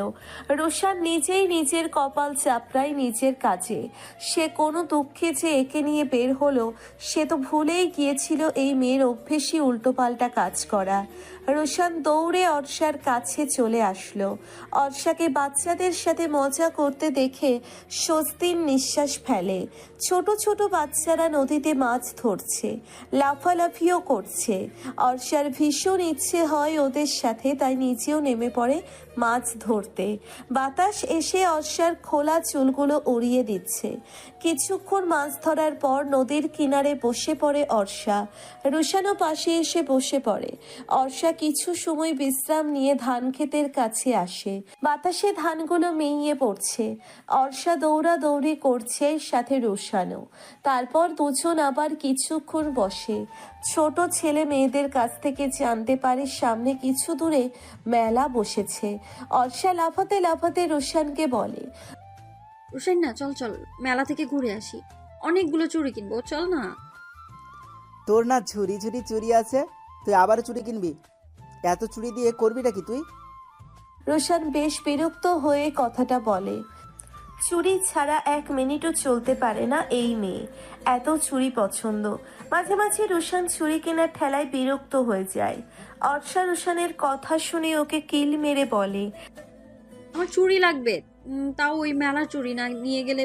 রুশান নিজেই নিজের কপাল চাপড়ায় নিজের কাজে। সে কোনো দুঃখে যে একে নিয়ে বের হলো, সে তো ভুলেই গিয়েছিল এই মেয়ের অভ্যেসী উল্টোপাল্টা কাজ করা। রুশান দৌড়ে অর্ষার কাছে চলে আসলো। অর্ষাকে বাচ্চাদের সাথে মজা করতে দেখে স্বস্তির নিঃশ্বাস ফেলে। ছোট ছোট বাচ্চারা নদীতে মাছ ধরছে, লাফালাফিও করছে। অর্ষার ভীষণ ইচ্ছে হয় ওদের সাথে, তাই নিচেও নেমে পড়ে মাছ ধরতে। বাতাস এসে অর্ষার খোলা চুলগুলো উড়িয়ে দিচ্ছে। কিছুক্ষণ মাছ ধরার পর নদীর কিনারে বসে পড়ে অর্ষা। রুশানও পাশে এসে বসে পড়ে। অর্ষা কিছু সময় বিশ্রাম নিয়ে ধান ক্ষেতের কাছে আসে। বাতাসে ধানগুলো মেইয়ে পড়ছে। অর্ষা দৌড়াদৌড়ি করছে, সাথে রুশানও। তারপর দুজন আবার কিছুক্ষণ বসে। ছোট ছেলে মেয়েদের কাছ থেকে জানতে পারে সামনে কিছু দূরে মেলা বসেছে। অর্ষা লাফাতে লাফাতে রুশানকে বলে, রুশান না, চল চল, মেলা থেকে ঘুরে আসি, অনেকগুলো চুড়ি কিনবো, চল না। তোর না ঝুড়ি ঝুড়ি চুড়ি আছে, তুই আবার চুড়ি কিনবি? এত চুড়ি দিয়ে করবিটা কি তুই? রুশান বেশ বিরক্ত হয়ে কথাটা বলে। চুড়ি ছাড়া এক মিনিটও চলতে পারে না এই মেয়ে, এত চুড়ি পছন্দ। মাঝে মাঝে রুশান চুড়ি কেনার ঠেলায় বিরক্ত হয়ে যায়। অর্ষা রুশানের কথা শুনে ওকে কিল মেরে বলে, আমার চুড়ি লাগবে, তাও ওই মেলা চুরি না নিয়ে গেলে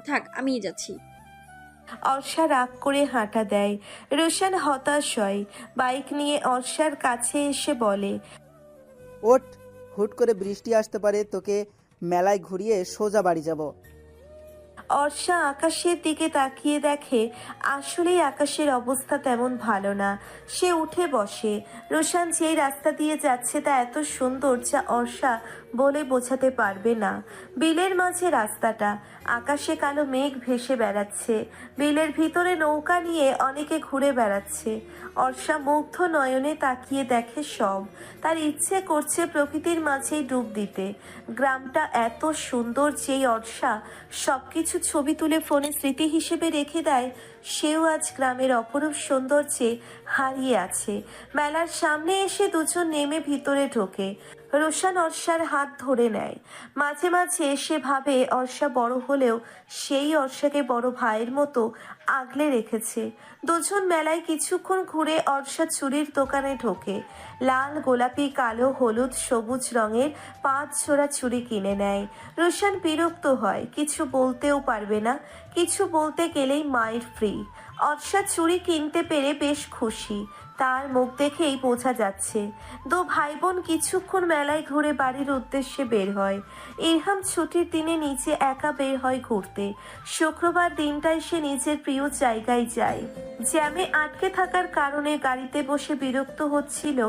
থাক, আমিই যাচ্ছি। অর্ষা রাগ করে হাঁটা দেয়। রোশান হতাশ হয়। বাইক নিয়ে অর্ষার কাছে এসে বলে, ওঠ, হুট করে বৃষ্টি আসতে পারে, তোকে মেলায় ঘুরিয়ে সোজা বাড়ি যাব। অর্ষা আকাশের দিকে তাকিয়ে দেখে আসলেই আকাশের অবস্থা তেমন ভালো না। সে উঠে বসে। রোশান যেই রাস্তা দিয়ে যাচ্ছে তা এত সুন্দর যা অর্ষা বলে বোঝাতে পারবে না। বিলের মাঝে রাস্তাটা, আকাশে কালো মেঘ ভেসে বেড়াচ্ছে। বিলের ভিতরে নৌকা নিয়ে অনেকে ঘুরে বেড়াচ্ছে। অর্ষা মুগ্ধ নয়নে তাকিয়ে দেখে সব। তার ইচ্ছে করছে প্রকৃতির মাঝেই ডুব দিতে। গ্রামটা এত সুন্দর যেই অর্ষা সবকিছু ছবি তুলে ফোনে স্মৃতি হিসেবে রেখে দেয়, সেও আজ গ্রামের অপরূপ সৌন্দর্যে হারিয়ে আছে। মেলার সামনে এসে দুজন নেমে ভিতরে ঢোকে। রোশান অর্ষার হাত ধরে নেয়। মাঝে মাঝে সে ভাবে অর্ষা বড় হলেও সেই অর্ষাকে বড় ভাইয়ের মতো আগলে রেখেছে। দুজন মেলায় কিছুক্ষণ ঘুরে অর্ষা চুড়ির দোকানে ঢোকে। লাল, গোলাপি, কালো, হলুদ, সবুজ রঙের 5 জোড়া চুড়ি কিনে নেয়। রোশান বিরক্ত হয়, কিছু বলতেও পারবে না। কিছু বলতে গেলেই মায়ের ফ্রি। অর্ষা চুড়ি কিনতে পেরে বেশ খুশি, তার মুখ দেখেই বোঝা যাচ্ছে। দু ভাই বোন কিছুক্ষণ মেলায় ঘুরে বাড়ির উদ্দেশ্যে বের হয়। ইরহাম ছুটির দিনে নিচে একা বের হয় ঘুরতে। শুক্রবার দিনটায় সে নিজের প্রিয় জায়গায় যায়। জ্যামে আটকে থাকার কারণে গাড়িতে বসে বিরক্ত হচ্ছিল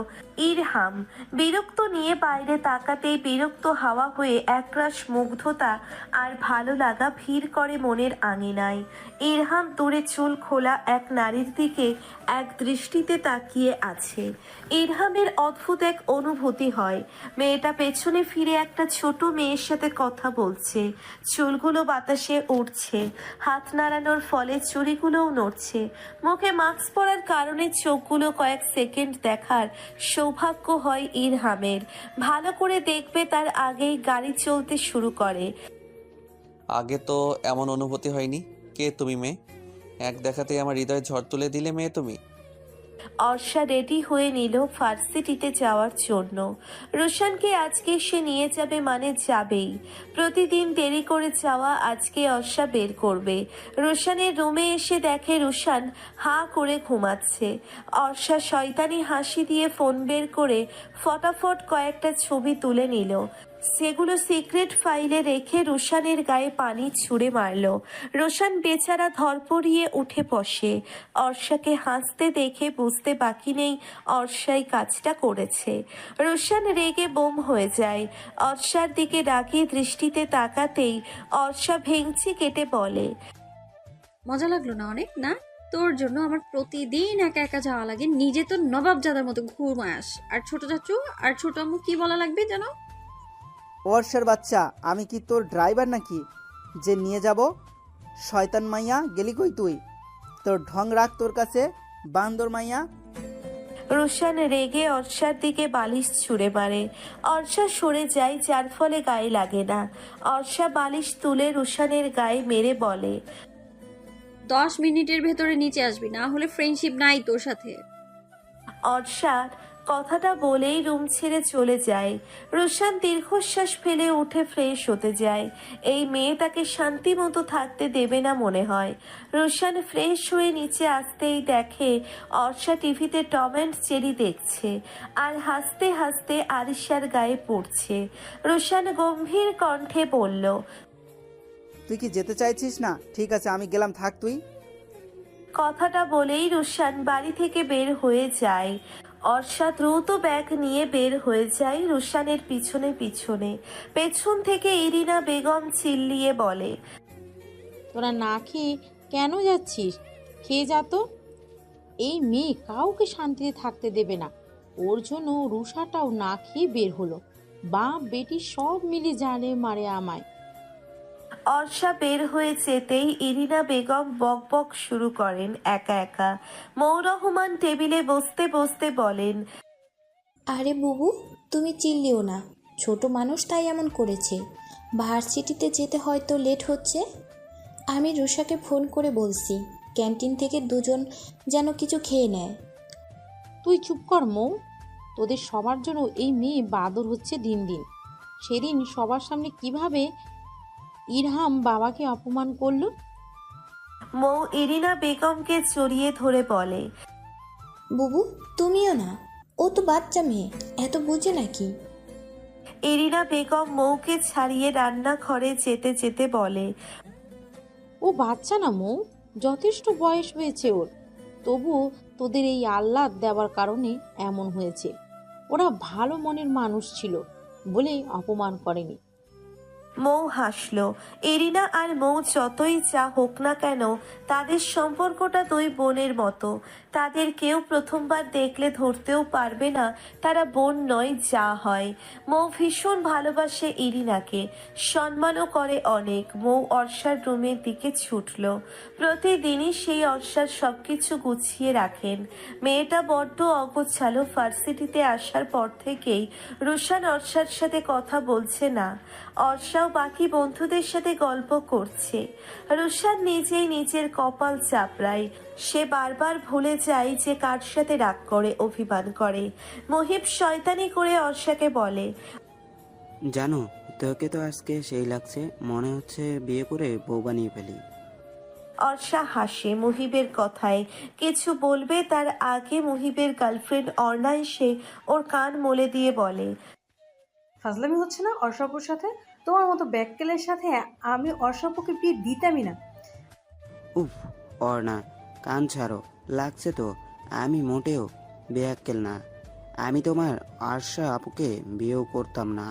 ইরহাম। বিরক্ত নিয়ে বাইরে তাকাতেই বিরক্ত হাওয়া হয়ে একরাশ মুগ্ধতা আর ভালো লাগা ভিড় করে মনের আঙিনায়। ইরহাম দূরে চুল খোলা এক নারীর দিকে এক দৃষ্টিতে তাকিয়ে আছে। ইরহামের অদ্ভুত এক অনুভূতি হয়। মেয়েটা পেছনে ফিরে একটা ছোট মেয়ের সাথে কথা বলছে। চুলগুলো বাতাসে উড়ছে, হাত নাড়ানোর ফলে চুড়িগুলোও নড়ছে। মুখে মাস্ক পরার কারণে চোখগুলো কয়েক সেকেন্ড দেখার সৌভাগ্য হয় ইরহামের। ভালো করে দেখবে তার আগেই গাড়ি চলতে শুরু করে। আগে তো এমন অনুভূতি হয়নি। কে তুমি মেয়ে? এক দেখাতেই আমার হৃদয় ঝড় তুলে দিলে মেয়ে তুমি। অর্ষা রেডি হয়ে নিল ভার্সিটিতে যাওয়ার জন্য। রোশানকে আজকে সে নিয়ে যাবে মানে যাবেই। প্রতিদিন দেরি করে যাওয়া আজকে অর্ষা বের করবে। রোশানের রুমে এসে দেখে রোশান হাঁ করে ঘুমাচ্ছে। অর্ষা শয়তানি হাসি দিয়ে ফোন বের করে ফটাফট কয়েকটা ছবি তুলে নিল। সেগুলো সিক্রেট ফাইলে রেখে রোশানের গায়ে পানি ছুঁড়ে মারল। রোশান বেচারা ধরপড়িয়ে উঠে বসে। অর্ষাকে হাসতে দেখে বুঝতে বাকি নেই অর্ষাই কাজটা করেছে। রোশান রেগে বোম হয়ে যায়। অর্ষার দিকে রাগী দৃষ্টিতে তাকাতেই অর্ষা ভেঙচি কেটে বলে, মজা লাগলো না অনেক? না, তোর জন্য আমার প্রতিদিন একা একা যাওয়া লাগে। নিজে তো নবাবজাদার মতো ঘুমাস, আর ছোট চাচু আর ছোট আম্মু কি বলা লাগবে জানো? অর্ষার বাচ্চা, আমি কি তোর ড্রাইভার নাকি যে নিয়ে যাব? শয়তান মাইয়া, গেলি কই তুই? তোর ঢং রাখ তোর কাছে, বান্দর মাইয়া। রোশান রেগে অর্ষার দিকে বালিশ ছুঁড়ে মারে। অর্ষা সরে যায়, যার ফলে গায়ে লাগে না। অর্ষা বালিশ তুলে রোশানের গায়ে মেরে বলে, 10 মিনিটের ভেতরে নিচে আসবি, না হলে ফ্রেন্ডশিপ নাই তোর সাথে। অর্ষার কথাটা বলেই রুম ছেড়ে চলে যায়। রোশান দীর্ঘশ্বাস ফেলে উঠে ফ্রেশ হতে যায়। এই মেয়ে তাকে শান্তি মতো থাকতে দেবে না মনে হয়। রোশান ফ্রেশ হয়ে নিচে আসতেই দেখে অর্ষা টিভিতে টম অ্যান্ড জেরি দেখছে আর হাসতে হাসতে আরিশার গায়ে পড়ছে। রোশান গম্ভীর কণ্ঠে বলল, তুই কি যেতে চাইছিস না? ঠিক আছে, আমি গেলাম, থাক তুই। কথাটা বলেই রোশান বাড়ি থেকে বের হয়ে যায়। অর্ষা দ্রুত ব্যাগ নিয়ে বের হয়ে যায় রোশানের পিছনে পিছনে। পেছন থেকে ইরিনা বেগম চিল্লিয়ে বলে, তোরা না খেয়ে কেন যাচ্ছিস? খেয়ে যা তো। এই মেয়ে কাউকে শান্তিতে থাকতে দেবে না। ওর জন্য রুষাটাও না খেয়ে বের হলো। বাপ বেটি সব মিলে জানে মারে আমায়। অর্ষা বের হয়ে যেতেই ইরিনা বেগম বক বক শুরু করেন একা একা। মৌ রহমান টেবিলে বসতে বসতে বলেন, আরে বুবু, তুমি চিল্লিও না। ছোট মানুষ তাই এমন করেছে। ভার্সিটিতে যেতে হয়তো লেট হচ্ছে। আমি রুষাকে ফোন করে বলছি ক্যান্টিন থেকে দুজন যেন কিছু খেয়ে নেয়। তুই চুপ কর মৌ। তোদের সবার জন্য এই মেয়ে বাদর হচ্ছে দিন দিন। সেদিন সবার সামনে কিভাবে ইরহাম বাবাকে অপমান করলো। মৌ ইরিনা বেগমকে জড়িয়ে ধরে বলে, বুবু তুমিও না, ও তো বাচ্চা মেয়ে, এত বুঝে নাকি? ইরিনা বেগম মৌকে ছাড়িয়ে রান্নাঘরে যেতে যেতে বলে, ও বাচ্চা না মৌ, যথেষ্ট বয়স হয়েছে ওর। তবুও তোদের এই আহ্লাদ দেওয়ার কারণে এমন হয়েছে। ওরা ভালো মনের মানুষ ছিল বলেই অপমান করেনি। মৌ হাসল। এরিনা আর মৌ যতই যা হোক না কেন, তাদের সম্পর্কটা দুই বোনের মতো। তাদের কেউ প্রথমবার দেখলে ধরতেও পারবে না তারা বোন নয়, যা হয়। মৌ ভীষণ ভালোবাসে ইরিনাকে, সম্মানও করে অনেক। মৌ অর্ষার রুমের দিকে ছুটল। প্রতিদিনই সেই অর্ষার সবকিছু গুছিয়ে রাখেন। মেয়েটা বড্ড অগোছালো। ভার্সিটিতে আসার পর থেকেই রুশান অর্ষার সাথে কথা বলছে না। অর্ষাও বাকি বন্ধুদের সাথে গল্প করছে। রুশান নিজেই নিজের কপাল চাপড়ায়। সে বারবার ভুলে যায় যে কার সাথে রাগ করে, অভিমান করে। মহিব শয়তানি করে অর্ষাকে বলে, জানো, তোকে তো আজকে সেই লাগছে, মনে হচ্ছে বিয়ে করে বউ বানিয়ে ফেলি। অর্ষা হাসে মহিবের কথায়। কিছু বলবে তার আগে মহিবের গার্লফ্রেন্ড অর্ণা এসে ওর কান মলে দিয়ে বলে, ফাজলামি হচ্ছে না অর্ষাপুর সাথে? তোমার মতো ব্যাককেলের সাথে আমি অর্ষাপুকে বিয়ে দিতামই না। উফ অর্ণা, কান ছাড়ো, লাগছে তো। আমি মোটেও বেয়াক্কেল না। আমি তোমার আরশা আপুকে বিয়েও করতাম না।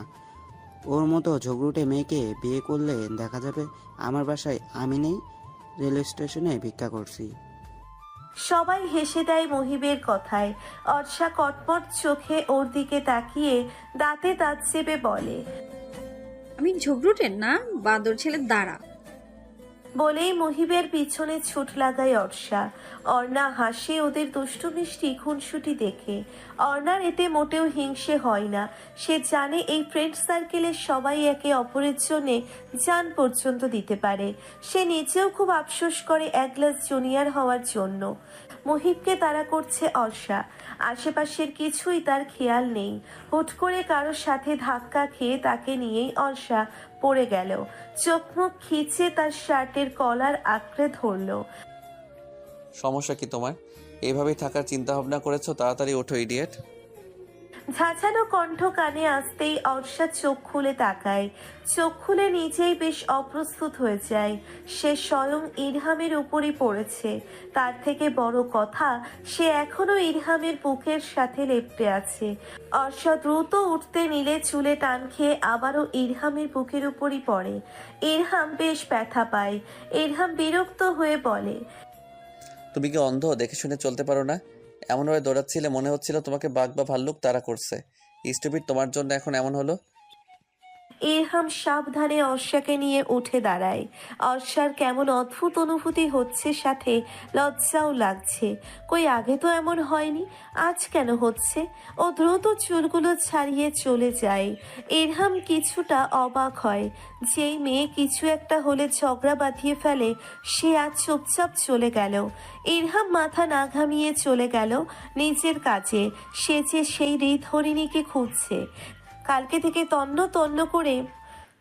ওর মতো ঝগড়ুটে মেয়েকে বিয়ে করলে দেখা যাবে আমার বাসায় আমি নেই, রেল স্টেশনে ভিক্ষা করছি। সবাই হেসে দেয় মহিবের কথায়। অর্ষা কটমট চোখে ওর দিকে তাকিয়ে দাঁতে দাঁত চেপে বলে, আমি ঝগড়ুটের না, বাদর ছেলে দাঁড়া। বলেই মহিবের পিছনে ছুট লাগায় অর্ষা। অর্ণা হাসে ওদের দুষ্টু মিষ্টি খুনসুটি দেখে। অর্ণার এতে মোটেও হিংসে হয় না। সে জানে এই ফ্রেন্ড সার্কেলের সবাই একে অপরের জন্যে জান পর্যন্ত দিতে পারে। সে নিজেও খুব আফসোস করে এক গ্লাস জুনিয়র হওয়ার জন্য। মহিবকে তাড়া করছে অর্ষা। আশেপাশের কিছুই তার খেয়াল নেই। হুট করে কারোর সাথে ধাক্কা খেয়ে তাকে নিয়েই অর্ষা পড়ে গেল। চোখ মুখ খিচে তার শার্টের কলার আঁকড়ে ধরল। সমস্যা কি তোমার? এইভাবেই থাকার চিন্তা ভাবনা করেছো? তাড়াতাড়ি ওঠো ইডিয়েট। ঝাঁঝালো কণ্ঠ কানে আসতেই অর্ষা চোখ খুলে তাকায়। চোখ খুলে নিজেই বেশ অপ্রস্তুত হয়ে যায়। সে স্বয়ং ইরহামের উপরই পড়েছে। তার থেকে বড় কথা, সে এখনো ইরহামের বুকের সাথে লেপ্টে আছে। অর্ষা দ্রুত উঠতে নিলে চুলে টান খেয়ে আবারও ইরহামের বুকের উপরই পড়ে। ইরহাম বেশ ব্যথা পায়। ইরহাম বিরক্ত হয়ে বলে, তুমি কি অন্ধ? দেখে শুনে চলতে পারো না? এমনভাবে দৌড়াচ্ছিলে মনে হচ্ছিল তোমাকে বাঘ বা ভাল্লুক তাড়া করছে। স্টুপিড, তোমার জন্য এখন এমন হলো। ইরহাম সাবধানে অর্ষাকে নিয়ে উঠে দাঁড়ায়। অর্ষার কেমন অদ্ভুত অনুভূতি হচ্ছে, সাথে লজ্জাও লাগছে। কই আগে তো এমন হয়নি, আজ কেন হচ্ছে? ও দ্রুত চুলগুলো ছাড়িয়ে চলে যায়। ইরহাম কিছুটা অবাক হয়। যেই মেয়ে কিছু একটা হলে ঝগড়া বাঁধিয়ে ফেলে, সে আজ চুপচাপ চলে গেল। ইরহাম মাথা না ঘামিয়ে চলে গেল নিজের কাজে। সে যে সেই হরিণীকে খুঁজছে। কালকে থেকে তন্ন তন্ন করে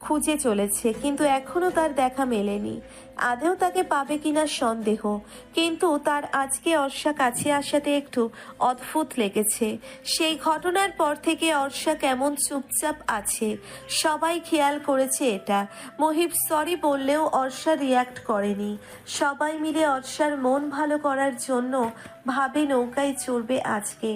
খুঁজে চলেছে, কিন্তু এখনো তার দেখা মেলেনি। আদেও তাকে পাবে কিনা সন্দেহ। কিন্তু তার আজকে অর্ষা কাছে আসাতে একটু অদ্ভুত লেগেছে। সেই ঘটনার পর থেকে অর্ষা কেমন চুপচাপ আছে। সবাই খেয়াল করেছে এটা। মহিব সরি বললেও অর্ষা রিয়াক্ট করেনি। সবাই মিলে অর্ষার মন ভালো করার জন্য ভাবে নৌকায় চড়বে আজকে।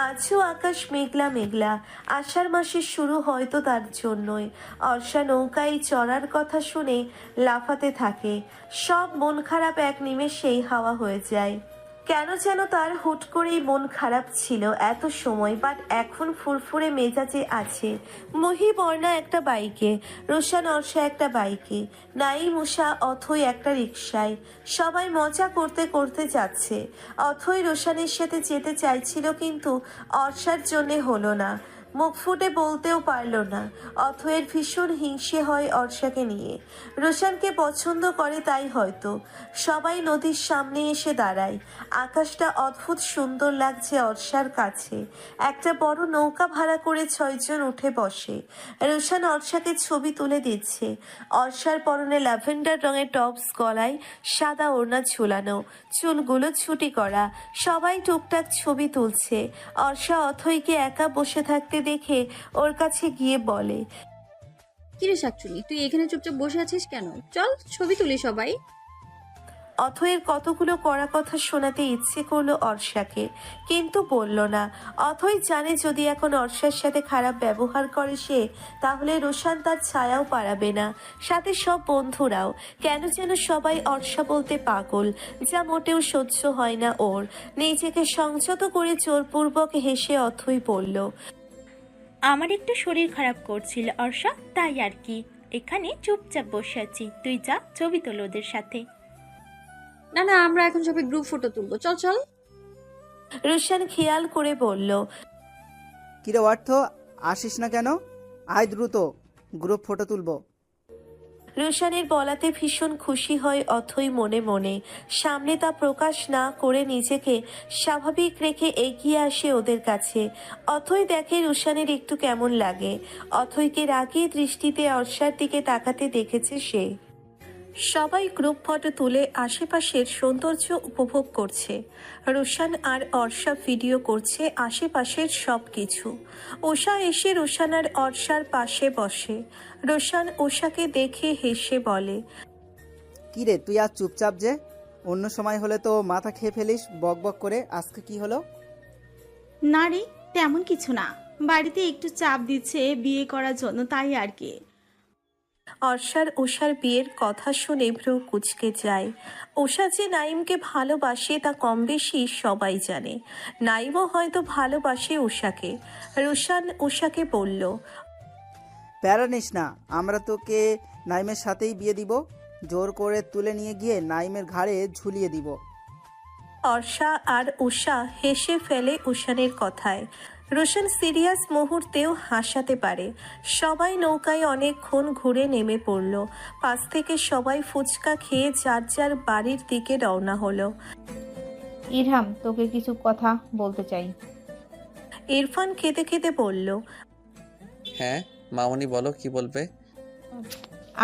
আজও আকাশ মেঘলা মেঘলা। আষাঢ় মাসের শুরু হয়তো তার জন্যই। অর্ষা নৌকায় চড়ার কথা শুনে লাফাতে থাকে। সব মন খারাপ এক নিমেষেই হাওয়া হয়ে যায়। কেন যেন তার হুট করেই মন খারাপ ছিল এত সময়, বাট এখন ফুরফুরে মেজাজে আছে। মহিব অর্ণা একটা বাইকে, রোশান অর্ষা একটা বাইকে, নাইম উষা অথই একটা রিকশায়। সবাই মজা করতে করতে যাচ্ছে। অথই রোশানের সাথে যেতে চাইছিল, কিন্তু অর্ষার জন্যে হলো না। মুখ ফুটে বলতেও পারল না। অথয়ের ভীষণ হিংসে হয় অর্ষাকে নিয়ে। রোশানকে পছন্দ করে তাই হয়তো। সবাই নদীর সামনে এসে দাঁড়ায়। আকাশটা অদ্ভুত সুন্দর লাগছে অর্ষার কাছে। একটা বড় নৌকা ভাড়া করে 6 জন উঠে বসে। রোশান অর্ষাকে ছবি তুলে দিচ্ছে। অর্ষার পরনে ল্যাভেন্ডার রঙের টপস, গলায় সাদা ওড়না ঝুলানো, চুলগুলো ছুটি করা। সবাই টুকটাক ছবি তুলছে। অর্ষা অথইকে একা বসে থাকতে দেখে ওর কাছে গিয়ে বলে, কিরে শাকচুনি, তুই এখানে চুপচাপ বসে আছিস কেন? চল ছবি তুলি সবাই। অথয়ের কতগুলো কড়া কথা শোনাতে ইচ্ছে করলো অর্ষাকে, কিন্তু বলল না। অথই জানে যদি এখন অর্ষার সাথে খারাপ ব্যবহার করে সে, তাহলে রোশান তার ছায়াও পারাবে না, সাথে সব বন্ধুরাও। কেন যেন সবাই অর্ষা বলতে পাগল, যা মোটেও সহ্য হয় না ওর। নিজেকে সংযত করে জোরপূর্বক হেসে অথই বলল, আমার একটু শরীর খারাপ করছিল অর্ষা, তাই আর কি এখানে চুপচাপ বসে আছি। তুই যা ছবি তোল ওদের সাথে। না না, আমরা এখন সবাই গ্রুপ ফটো তুলবো, চল চল। রোশান খেয়াল করে বলল, কিরে অর্থ, আসিস না কেন? আয় দ্রুত, গ্রুপ ফটো তুলবো। রোশানের বলাতে ভীষণ খুশি হয় অথই মনে মনে। সামনে তা প্রকাশ না করে নিজেকে স্বাভাবিক রেখে এগিয়ে আসে ওদের কাছে। অথই দেখে রোশানের একটু কেমন লাগে। অথইকে রাগী দৃষ্টিতে অর্ষার দিকে তাকাতে দেখেছে সে। সবাই গ্রুপ ফটো তুলে আশেপাশের সৌন্দর্য উপভোগ করছে। রোশান আর অর্ষা ভিডিও করছে আশেপাশের সব কিছু। উষা এসে রোশান আর অর্ষার পাশে বসে। রোশান উষাকে দেখে হেসে বলে, কিরে তুই আজ চুপচাপ যে? অন্য সময় হলে তো মাথা খেয়ে ফেলিস বক বক করে, আজকে কি হলো? না রে, তেমন কিছু না। বাড়িতে একটু চাপ দিচ্ছে বিয়ে করার জন্য, তাই আর কি। অর্ষার উষার বিয়ের কথা শুনে ভ্রু কুঁচকে যায়। উষা যে নাইমকে ভালোবাসে তা কম বেশি সবাই জানে। নাইমও হয়তো ভালোবাসে উষাকে। রোশান উষাকে বলল, প্যারা নিস না, আমরা তোকে নাইমের সাথেই বিয়ে দিব। জোর করে তুলে নিয়ে গিয়ে নাইমের ঘাড়ে ঝুলিয়ে দিব। অর্ষা আর উষা হেসে ফেলে উষানের কথায়। রোশন সিরিয়াস মুহূর্তেও হাসাতে পারে। সবাই নৌকায় অনেকক্ষণ ঘুরে নেমে পড়ল। পাশ থেকে সবাই ফুচকা খেয়ে যার যার বাড়ির দিকে রওনা হলো। ইরহাম, তোকে কিছু কথা বলতে চাই। ইরফান খেতে খেতে বলল, হ্যাঁ মামুনি, বলো কি বলবে?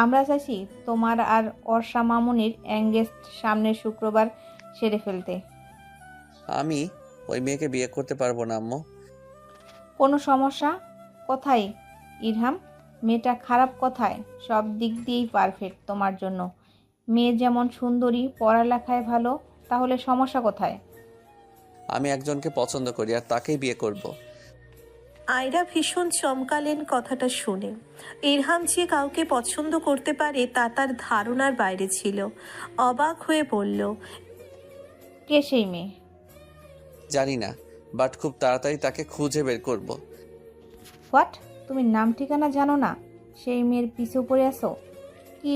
আমরা চাইছি তোমার আর অর্ষা মামুনির এঙ্গেজ সামনের শুক্রবার সেরে ফেলতে। আমি ওই মেয়েকে বিয়ে করতে পারবো না আম্মু। কোনো সমস্যা কোথায় ইরহাম? মেয়েটা খারাপ কোথায়? সব দিক দিয়েই পারফেক্ট তোমার জন্য। মেয়ে যেমন সুন্দরী, পড়ালেখায় ভালো, তাহলে সমস্যা কোথায়? আমি একজনকে পছন্দ করি আর তাকেই বিয়ে করব। আয়রা ভীষণ চমকালেন কথাটা শুনে। ইরহাম যে কাউকে পছন্দ করতে পারে তা তার ধারণার বাইরে ছিল। অবাক হয়ে বলল, কে সেই মেয়ে? জানি না, বাট খুব তাড়াতাড়ি তাকে খুঁজে বের করব। হোয়াট? তুমি নাম ঠিকানা জানো না? সেই মেয়ের পিছু পড়ে আসো? কি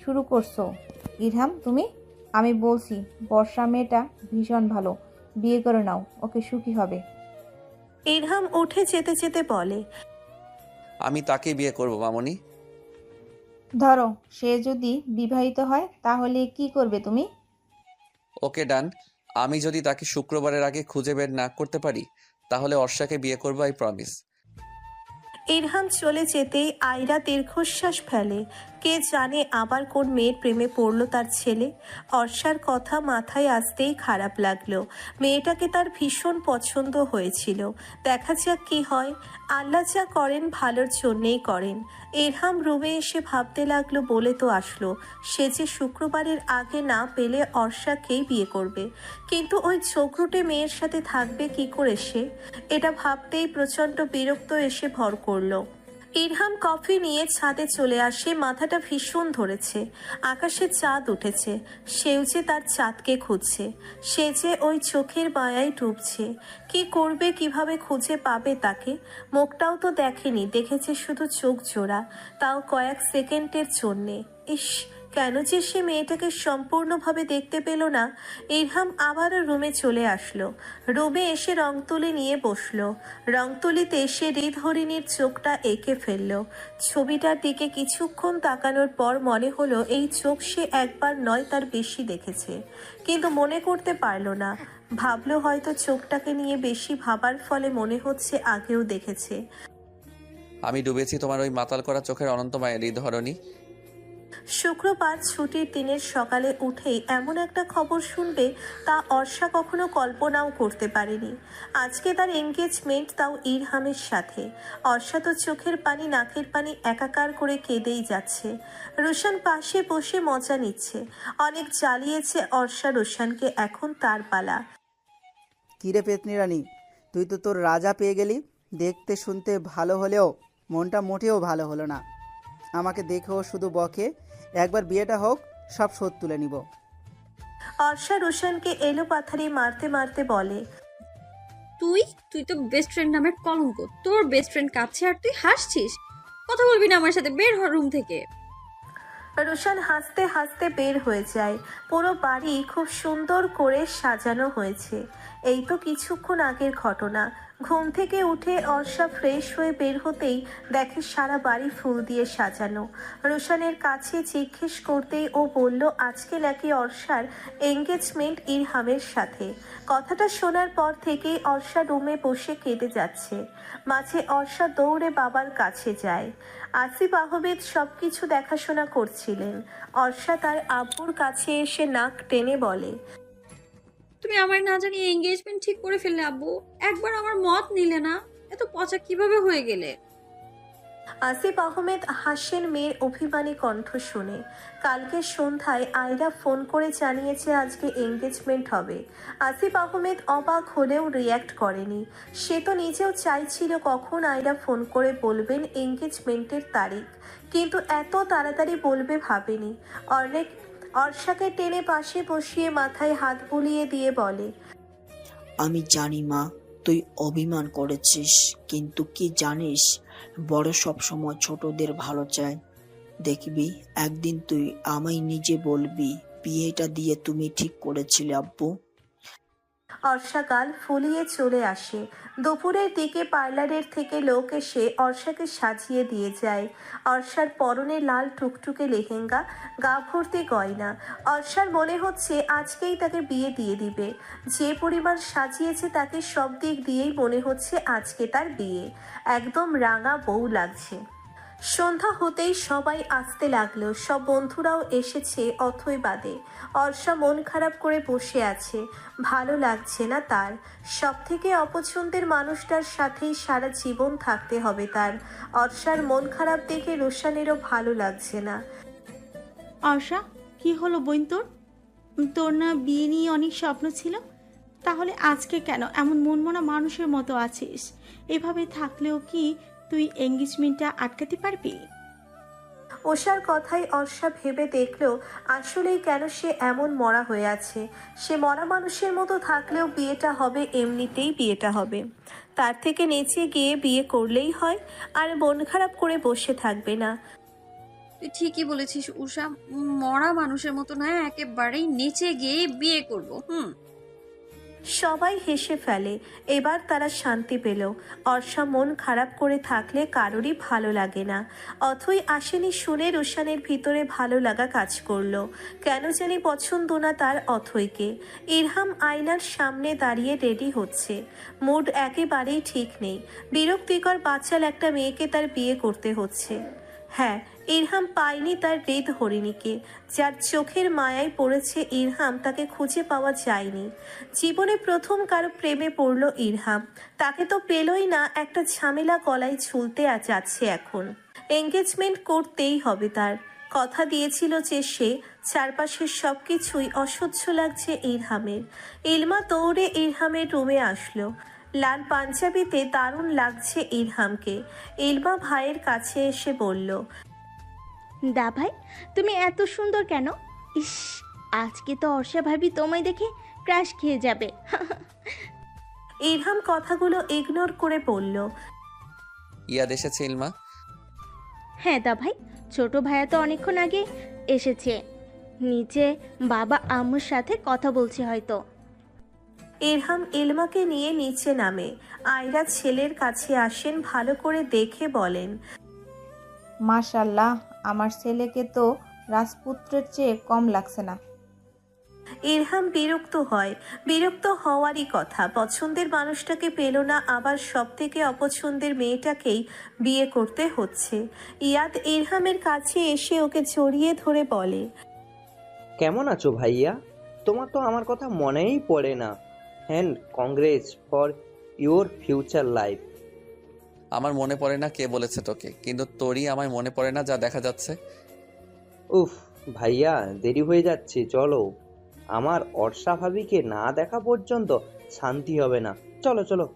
শুরু করছো ইরহাম তুমি? আমি বলছি বর্ষা মেয়েটা ভীষণ ভালো, বিয়ে করে নাও, ওকে সুখী হবে। ইরহাম উঠে যেতে যেতে বলে, আমি তাকেই বিয়ে করব মামুনি। ধরো সে যদি বিবাহিত হয় তাহলে কি করবে তুমি? ওকে ডান। আমি যদি তাকে শুক্রবারের আগে খুঁজে বের না করতে পারি তাহলে অর্ষাকে বিয়ে করবো, আই প্রমিস। ইরহাম চলে যেতেই আয়রা দীর্ঘশ্বাস ফেলে। কে জানে আবার কোন মেয়ের প্রেমে পড়ল তার ছেলে। অর্ষার কথা মাথায় আসতেই খারাপ লাগলো। মেয়েটাকে তার ভীষণ পছন্দ হয়েছিল। দেখা যাক কি হয়। আল্লাহ যা করেন ভালোর জন্যেই করেন। ইরহাম রুমে এসে ভাবতে লাগলো, বলে তো আসলো সে যে শুক্রবারের আগে না পেলে অর্ষাকেই বিয়ে করবে, কিন্তু ওই চোখরুটে মেয়ের সাথে থাকবে কি করে সে? এটা ভাবতেই প্রচণ্ড বিরক্ত এসে ভর করলো। ইরহাম কফি নিয়ে ছাদে চলে আসে। মাথাটা ভীষণ ধরেছে। আকাশে চাঁদ উঠেছে। সেও যে তার চাঁদকে খুঁজছে। সে যে ওই চোখের মায়ায় ডুবছে। কি করবে, কিভাবে খুঁজে পাবে তাকে? মুখটাও তো দেখেনি, দেখেছে শুধু চোখ জোড়া, তাও কয়েক সেকেন্ডের জন্যে। ইস, কেন যে সে মেয়েটাকে সম্পূর্ণভাবে দেখতে পেল না। ইরহাম আবারও রুমে চলে আসলো। রুমে এসে রং তুলি নিয়ে বসলো। রং তুলিতে সে হৃদহরিণীর চোখটা এঁকে ফেললো। ছবিটার দিকে কিছুক্ষণ তাকানোর পর মনে হলো এই চোখ সে একবার নয় তার বেশি দেখেছে, কিন্তু মনে করতে পারলো না। ভাবলো হয়তো চোখটাকে নিয়ে বেশি ভাবার ফলে মনে হচ্ছে আগেও দেখেছে। আমি ডুবেছি তোমার ওই মাতাল করা চোখের অনন্ত মায়ের হৃদহরণী। শুক্রবার ছুটির দিনের সকালে উঠেই এমন একটা খবর শুনবে তা অর্ষা কখনো কল্পনাও করতে পারেনি। আজকে তার এনগেজমেন্ট, তাও ইরহামের সাথে। অর্ষা তো চোখের পানি নাকের পানি একাকার করে কেঁদেই যাচ্ছে। রোশান পাশে বসে মজা নিচ্ছে। অনেক জ্বালিয়েছে অর্ষা রোশানকে, এখন তার পালা। কিরে পেতনি রানী, তুই তো তোর রাজা পেয়ে গেলি। দেখতে শুনতে ভালো হলেও মনটা মোটেও ভালো হলো না। আমাকে দেখেও শুধু বকে। একবার বিয়েটা হোক, সব শোধ তুলে নিব। অর্ষা রোশানকে এলো পাথারি মারতে মারতে বলে, তুই তো বেস্ট ফ্রেন্ড নামের কলঙ্ক। তোর বেস্ট ফ্রেন্ড কাছে আর তুই হাসছিস। কথা বলবি না আমার সাথে, বের হ রুম থেকে। রোশান হাসতে হাসতে বের হয়ে যায়। পুরো বাড়ি খুব সুন্দর করে সাজানো হয়েছে। এই তো কিছুক্ষণ আগের ঘটনা। ঘুম থেকে উঠে অর্ষা ফ্রেশ হয়ে বের হতেই দেখে সারা বাড়ি ফুল দিয়ে সাজানো। রোশানের কাছে জিজ্ঞেস করতেই ও বলল আজকে নাকি অর্ষার এঙ্গেজমেন্ট ইরহামের সাথে। কথাটা শোনার পর থেকেই অর্ষা রুমে বসে কেঁদে যাচ্ছে। মাঝে অর্ষা দৌড়ে বাবার কাছে যায়। আসিফ আহমেদ সবকিছু দেখাশোনা করছিলেন। অর্ষা তার আব্বুর কাছে এসে নাক টেনে বলে, তুমি আমার না জানিয়ে এঙ্গেজমেন্ট ঠিক করে ফেললে আব্বু। একবার আমার মত নিলে না। এত পচা কিভাবে হয়ে গেলে? আসিফ আহমেদ হাসেন মেয়ের অভিমানী কণ্ঠ শুনে। কালকে সন্ধ্যায় আয়রা ফোন করে জানিয়েছে আজকে এঙ্গেজমেন্ট হবে। আসিফ আহমেদ অবাক হলেও রিয়্যাক্ট করেনি। সে তো নিজেও চাইছিল কখন আয়রা ফোন করে বলবেন এঙ্গেজমেন্টের তারিখ, কিন্তু এত তাড়াতাড়ি বলবে ভাবেনি। অর্ষাকে টেনে পাশে বসিয়ে মাথায় হাত বুলিয়ে দিয়ে বলে, আমি জানি মা, তুই অভিমান করেছিস, কিন্তু কি জানিস, বড় সবসময় ছোটদের ভালো চায়। দেখবি একদিন তুই আমায় নিজে বলবি বিয়েটা দিয়ে তুমি ঠিক করেছিলে আব্বু। অর্ষা গাল ফুলিয়ে চলে আসে। দুপুরের দিকে পার্লারের থেকে লোক এসে অর্ষাকে সাজিয়ে দিয়ে যায়। অর্ষার পরনে লাল টুকটুকে লেহেঙ্গা, গা ভর্তি গয়না। অর্ষার মনে হচ্ছে আজকেই তাকে বিয়ে দিয়ে দিবে। যে পরিমাণ সাজিয়েছে তাকে সব দিক দিয়েই মনে হচ্ছে আজকে তার বিয়ে। একদম রাঙা বউ লাগছে। সন্ধ্যা হতেই সবাই আসতে লাগলো। সব বন্ধুরাও এসেছে অথই বাদে। অর্ষা মন খারাপ করে বসে আছে, ভালো লাগছে না তার। সব থেকে অপছন্দের মানুষটার সাথেই সারা জীবন থাকতে হবে তার। অর্ষার মন খারাপ দেখে রোশানেরও ভালো লাগছে না। অর্ষা, কি হলো বোন তোর? তোর না বিয়ে নিয়ে অনেক স্বপ্ন ছিল, তাহলে আজকে কেন এমন মনমনা মানুষের মতো আছিস? এভাবে থাকলেও কি তুই এঙ্গেজমেন্টটা আটকাতে পারবি? ওষার কথাই অর্ষা ভেবে দেখলো আসলেই কেন সে এমন মরা হয়ে আছে। সে মরা মানুষের মতো থাকলেও বিয়েটা হবে, এমনিতেই বিয়েটা হবে। তার থেকে নেচে গিয়ে বিয়ে করলেই হয়, আর মন খারাপ করে বসে থাকবে না। তুই ঠিকই বলেছিস উষা, মরা মানুষের মতো না, একেবারেই নেচে গিয়ে বিয়ে করব। সবাই হেসে ফেলে। এবার তারা শান্তি পেল। অর্ষা মন খারাপ করে থাকলে কারোরই ভালো লাগে না। অথই আসেনি শুনে রোশানের ভিতরে ভালো লাগা কাজ করলো। কেন জানি পছন্দ না তার অথইকে। ইরহাম আয়নার সামনে দাঁড়িয়ে রেডি হচ্ছে। মুড একেবারেই ঠিক নেই। বিরক্তিকর বাচ্চাল একটা মেয়েকে তার বিয়ে করতে হচ্ছে। হ্যাঁ, ইরহাম পায়নি তার হৃদ হরিণীকে। যার চোখের মায়ায় পড়েছে ইরহাম, তাকে খুঁজে পাওয়া যায়নি। জীবনে প্রথম কারো প্রেমে পড়ল ইরহাম, তাকে তো পেলই না। একটা ঝামেলা গলায় ঝুলতে যাচ্ছে এখন। এঙ্গেজমেন্ট করতেই হবে তার। কথা দিয়েছিল যে সে। চারপাশের সবকিছুই অসহ্য লাগছে ইরহামের। ইলমা দৌড়ে ইরহামের রুমে আসলো। লাল পাঞ্জাবিতে দারুণ লাগছে ইরহামকে। ইলমা ভাইয়ের কাছে এসে বলল, দা ভাই, তুমি এত সুন্দর কেন? ইস, আজকে তো অর্ষা ভাবি তোমায় দেখে ক্রাশ খেয়ে যাবে। ইরহাম কথাগুলো ইগনোর করে বলল, ইয়াদ এসেছে ইলমা? হ্যাঁ দা ভাই, ছোট ভাইয়া তো অনেকক্ষণ আগে এসেছে, নিচে বাবা আম্মুর সাথে কথা বলছে হয়তো। ইরহাম ইলমাকে নিয়ে নিচে নামে। আয়রা ছেলের কাছে আসেন, ভালো করে দেখে বলেন, মাশাল্লাহ, আমার ছেলেকে তো রাজপুত্রের চেয়ে কম লাগছে না। ইরহাম বিরক্ত হয়। বিরক্ত হওয়ারই কথা, পছন্দের মানুষটাকে পেল না, আবার সব থেকে অপছন্দের মেয়েটাকেই বিয়ে করতে হচ্ছে। ইয়াদ ইরহামের কাছে এসে ওকে জড়িয়ে ধরে বলে, কেমন আছো ভাইয়া? তোমার তো আমার কথা মনেই পড়ে না। And Congress for your future life. আমার মনে পড়ে না কে বলেছে তোকে, কিন্তু তোরই আমায় মনে পড়ে না যা দেখা যাচ্ছে। উফ ভাইয়া, দেরি হয়ে যাচ্ছে, চলো। আমার অর্ষা ভাবিকে না দেখা পর্যন্ত শান্তি হবে না। চলো চলো।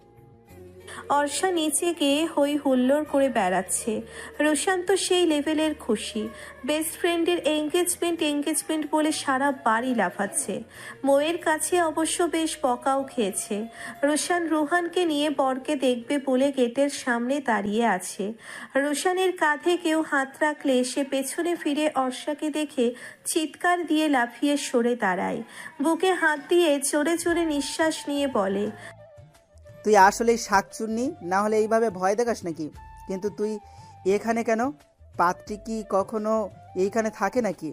অর্ষা নিচে গিয়ে হই হুল্লোড় করে বেড়াচ্ছে। রোশান তো সেই লেভেলের খুশি। বেস্ট ফ্রেন্ডের এঙ্গেজমেন্ট বলে সারা বাড়ি লাফাচ্ছে। মোয়ের কাছে অবশ্য বেশ বকাও খেয়েছে। রোশান রুহানকে নিয়ে বরকে দেখবে বলে গেটের সামনে দাঁড়িয়ে আছে। রোশানের কাঁধে কেউ হাত রাখলে সে পেছনে ফিরে অর্ষাকে দেখে চিৎকার দিয়ে লাফিয়ে সরে দাঁড়ায়। বুকে হাত দিয়ে জোরে জোরে নিঃশ্বাস নিয়ে বলে, তুই আসলেই শাকচুন্নি, না হলে এইভাবে ভয় দেখাস নাকি? কিন্তু তুই এখানে কেন? পাত্রী কি কখনো এইখানে থাকে নাকি?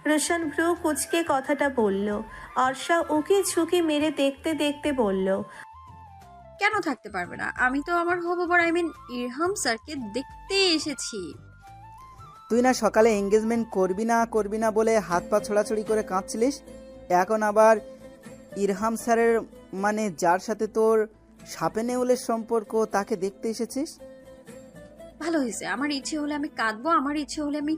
রোশান ভ্রু কুচকে কথাটা বলল। অর্ষা উকি ঝুঁকি মেরে দেখতে দেখতে বলল, কেন থাকতে পারবে না? আমি তো আমার হবু বর ইরহাম স্যারকে দেখতে এসেছি। তুই না সকালে এঙ্গেজমেন্ট করবি না বলে হাত পা ছোড়াছড়ি করে কাঁদছিলিস, এখন আবার ইরহাম স্যারের মানে যার সাথে তোর সাপে নেউলের সম্পর্ক তাকে দেখতে এসেছিস? ভালো হয়েছে। আমার ইচ্ছে হলে আমি কাঁদবো, আমার ইচ্ছে হলে আমি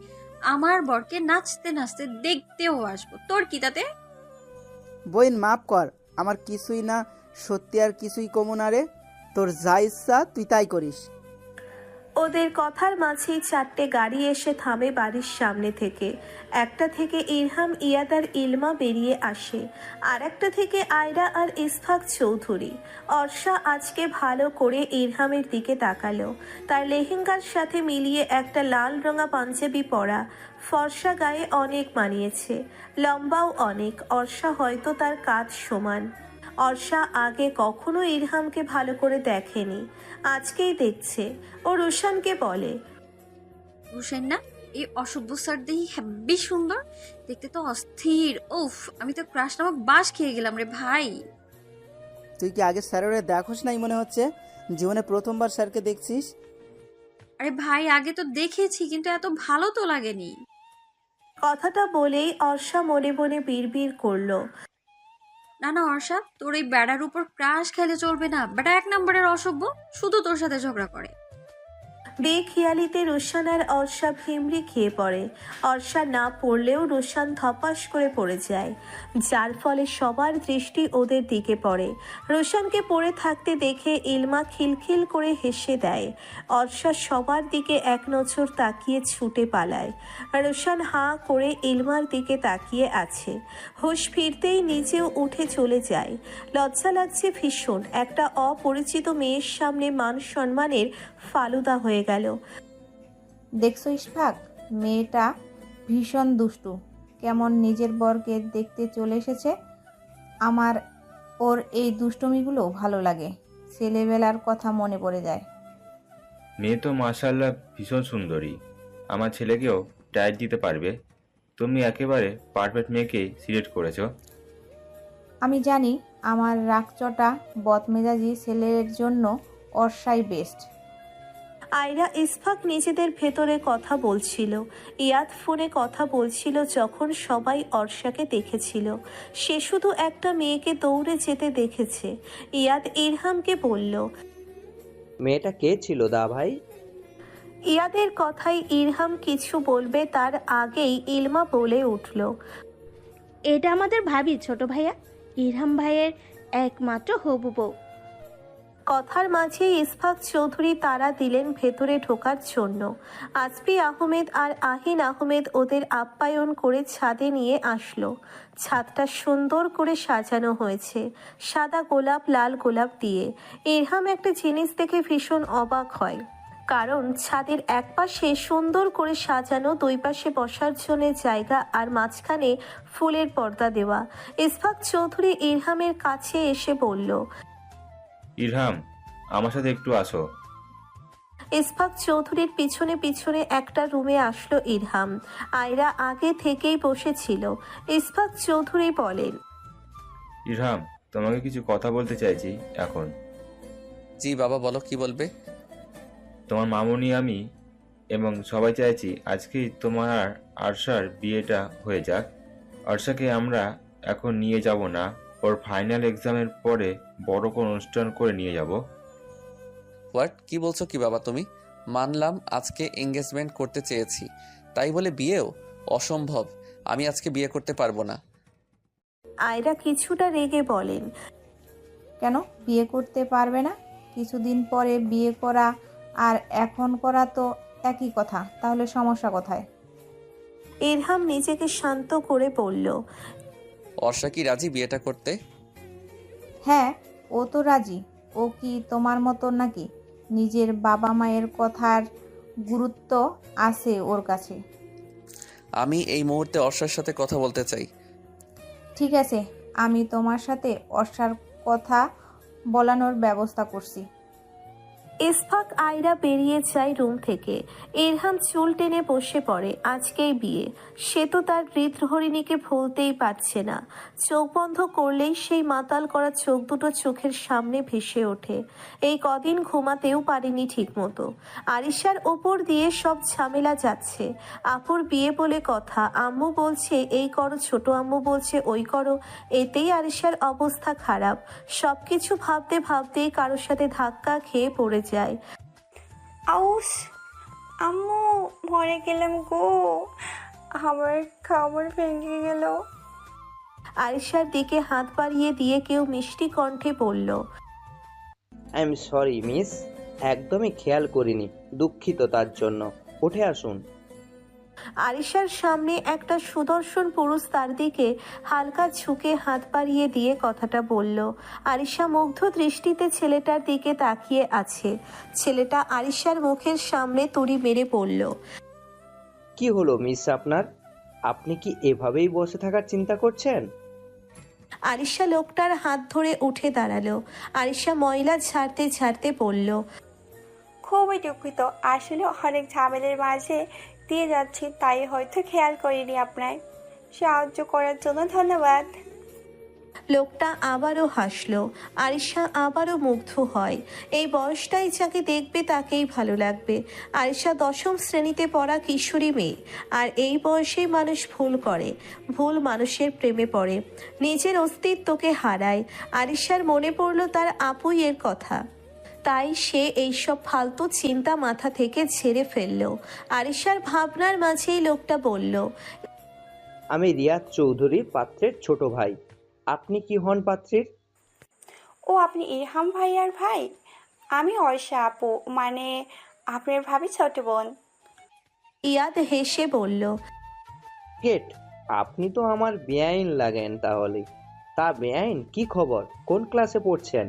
আমার বরকে নাচতে নাচতে দেখতেও আসবো। তোর কি তাতে? বইন মাফ কর, আমার কিছুই না, সত্যি আর কিছুই কমু না রে। তোর যা ইচ্ছা তুই তাই করিস। ওদের কথার মাঝেই 4টে গাড়ি এসে থামে বাড়ির সামনে থেকে। একটা থেকে ইরহাম, ইয়াদ আর ইলমা বেরিয়ে আসে, আর একটা থেকে আয়রা আর ইসফাক চৌধুরী। অর্ষা আজকে ভালো করে ইরহামের দিকে তাকালো। তার লেহেঙ্গার সাথে মিলিয়ে একটা লাল রঙা পাঞ্জাবি পরা, ফর্সা গায়ে অনেক মানিয়েছে, লম্বাও অনেক। অর্ষা হয়তো তার কাঁধ সমান। অর্ষা আগে কখনো ইরহামকে ভালো করে দেখেনি, আজকেই দেখছে। ও রোশানকে বলে, রোশান না, এই অসভ্য স্যার দেখি হেব্বি সুন্দর, দেখতে তো অস্থির। উফ, আমি তো ক্রাশ নামক বাস খেয়ে গেলাম রে ভাই। তুই কি আগে স্যারের দেখোস নাই মনে হচ্ছে? জীবনে প্রথমবার স্যারকে দেখছিস? আরে ভাই, আগে তো দেখেছি, কিন্তু এত ভালো তো লাগেনি। কথাটা বলেই অর্ষা মনে মনে বিড়বিড় করলো, না না অর্ষা, তোর এই বেড়ার উপর ক্রাশ খেলে চলবে না। বেড়া 1 নম্বরের অসভ্য, শুধু তোর সাথে ঝগড়া করে। বেখেয়ালিতে রোশান আর অর্ষা ভিমড়ি খেয়ে পড়ে। অর্ষা না পড়লেও রোশান ধপাস করে পড়ে যায়, যার ফলে সবার দৃষ্টি ওদের দিকে পড়ে। রোশানকে পড়ে থাকতে দেখে ইলমা খিলখিল করে হেসে দেয়। অর্ষা সবার দিকে এক নজর তাকিয়ে ছুটে পালায়। রোশান হাঁ করে ইলমার দিকে তাকিয়ে আছে। হুঁশ ফিরতেই নিজেও উঠে চলে যায়। লজ্জা লাগছে ভীষণ, একটা অপরিচিত মেয়ের সামনে মান সম্মানের ফালুদা হয়ে গেল। দেখছো ইশফাক, মেয়েটা ভীষণ দুষ্টু, কেমন নিজের বরকে দেখতে চলে এসেছে। আমার ওর এই দুষ্টুমিগুলো ভালো লাগে, ছেলেবেলার কথা মনে পড়ে যায়। মেয়ে তো মাশাআল্লাহ ভীষণ সুন্দরী, আমার ছেলেকেও টাইট দিতে পারবে। তুমি একেবারে পারফেক্ট মেয়েকেই সিলেক্ট করেছো। আমি জানি আমার রাগচটা বদমেজাজি ছেলের জন্য অর্ষাই বেস্ট। আয়রা ইসফাক নিজেদের ভেতরে কথা বলছিল। ইয়াদ ফোনে কথা বলছিল যখন সবাই অর্ষাকে দেখেছিল। সে শুধু একটা মেয়েকে দৌড়ে যেতে দেখেছে। ইয়াদ ইরহামকে বলল, মেয়েটা কে ছিল দা ভাই? ইয়াদের কথাই ইরহাম কিছু বলবে তার আগেই ইলমা বলে উঠল, এটা আমাদের ভাবি ছোট ভাইয়া, ইরহাম ভাইয়ের একমাত্র হবু বউ। কথার মাঝে ইসফাক চৌধুরী তারা দিলেন ভেতরে ঢোকার জন্য। আসফি আহমেদ আর আহিন আহমেদ ওদের আপ্যায়ন করে ছাদে নিয়ে আসলো। ছাদটা সুন্দর করে সাজানো হয়েছে সাদা গোলাপ, লাল গোলাপ দিয়ে। ইরহাম একটা জিনিস দেখে ভীষণ অবাক হয়। কারণ ছাদের একপাশে সুন্দর করে সাজানো, দুই পাশে বসার জন্য জায়গা আর মাঝখানে ফুলের পর্দা দেওয়া। ইসফাক চৌধুরী ইরহামের কাছে এসে বলল, ইরহাম, আমার সাথে একটু আসো। ইসফাক চৌধুরীর পিছনে পিছনে একটা রুমে আসলো ইরহাম। আয়রা আগে থেকেই বসেছিল। ইসফাক চৌধুরী বলেন, ইরহাম, তোমাকে কিছু কথা বলতে চাইছি এখন। জি বাবা, বলো কি বলবে। তোমার মামুনি, আমি এবং সবাই চাইছি আজকেই তোমার আর আরশার বিয়েটা হয়ে যাক। আরশাকে আমরা এখন নিয়ে যাব না, ওর ফাইনাল এক্সামের পরে বড় কোনো অনুষ্ঠান করে নিয়ে যাব। হোয়াট, কি বলছো কি বাবা তুমি? মানলাম আজকে এঙ্গেজমেন্ট করতে চেয়েছি, তাই বলে বিয়েও? অসম্ভব, আমি আজকে বিয়ে করতে পারবো না। আয়রা কিছুটা রেগে বলেন, কেন বিয়ে করতে পারবে না? কিছুদিন পরে বিয়ে করা আর এখন করা তো একই কথা, তাহলে সমস্যা কোথায়? ইরহাম নিজেকে শান্ত করে বলল, অর্ষা কি রাজি বিয়েটা করতে? হ্যাঁ, ও তো রাজি। ও কি তোমার মতো নাকি? নিজের বাবা মায়ের কথার গুরুত্ব আছে ওর কাছে। আমি এই মুহূর্তে অর্ষার সাথে কথা বলতে চাই। ঠিক আছে, আমি তোমার সাথে অর্ষার কথা বলানোর ব্যবস্থা করছি। ইসফাক আয়রা বেরিয়ে যায় রুম থেকে। ইরহাম চুল টেনে বসে পড়ে। আজকেই বিয়ে, সে তো তার হৃদহরিণীকে ভুলতেই পারছে না। চোখ বন্ধ করলেই সেই মাতাল করা চোখ দুটো চোখের সামনে ভেসে ওঠে। এই কদিন ঘুমাতেও পারেনি ঠিক মতো। আরিশার ওপর দিয়ে সব ঝামেলা যাচ্ছে। আপুর বিয়ে বলে কথা, আম্মু বলছে এই করো, ছোট আম্মু বলছে ওই করো। এতেই আরিশার অবস্থা খারাপ। সবকিছু ভাবতে ভাবতেই কারোর সাথে ধাক্কা খেয়ে পড়ে যায়। আউস, আম্মু মরে গেলাম গো, আমার খাবার ভেঙে গেল। আরিশার দিকে হাত বাড়িয়ে দিয়ে কেউ মিষ্টি কণ্ঠে বলল, আই এম সরি মিস, একদমই খেয়াল করিনি, দুঃখিত তার জন্য। উঠে আসুন। আরিশার সামনে একটা সুদর্শন পুরুষ তার দিকে হালকা ঝুঁকে হাত বাড়িয়ে দিয়ে কথাটা বলল। আরিশা মুগ্ধ দৃষ্টিতে ছেলেটার দিকে তাকিয়ে আছে। ছেলেটা আরিশার মুখের সামনে তুড়ি মেরে পড়ল। কি হলো মিস আপনার? আপনি কি এভাবেই বসে থাকার চিন্তা করছেন? আরিশা লোকটার হাত ধরে উঠে দাঁড়ালো। আরিশা ময়লা ঝাড়তে ঝাড়তে বলল, খুবই দুঃখিত, আসলে অনেক ঝামেলার মাঝে দিয়ে যাচ্ছি, তাই হয়তো খেয়াল করিনি। আপনার সাহায্য করার জন্য ধন্যবাদ। লোকটা আবারও হাসলো। আরিশা আবারও মুগ্ধ হয়। এই বয়সটাই যাকে দেখবে তাকেই ভালো লাগবে। আরিশা 10ম শ্রেণীতে পড়া কিশোরী মেয়ে, আর এই বয়সেই মানুষ ভুল করে, ভুল মানুষের প্রেমে পড়ে, নিজের অস্তিত্বকে হারায়। আরিশার মনে পড়ল তার আপুই এর কথা, তাই সে এইসব ফালতু চিন্তা মাথা থেকে ঝেড়ে ফেলল। আরিশার ভাবনার মাঝেই লোকটা বলল, আমি রিয়াদ চৌধুরী, পাত্রের ছোট ভাই। আপনি কি হন পাত্রীর? ও, আপনি ইরহাম ভাইয়ার ভাই? আমি অর্ষা আপু, মানে আপনার ভাবি ছোট বোন। ইয়াদ হেসে বলল, গেট, আপনি তো আমার বেআইন লাগেন তাহলে। তা বেআইন, কি খবর? কোন ক্লাসে পড়ছেন?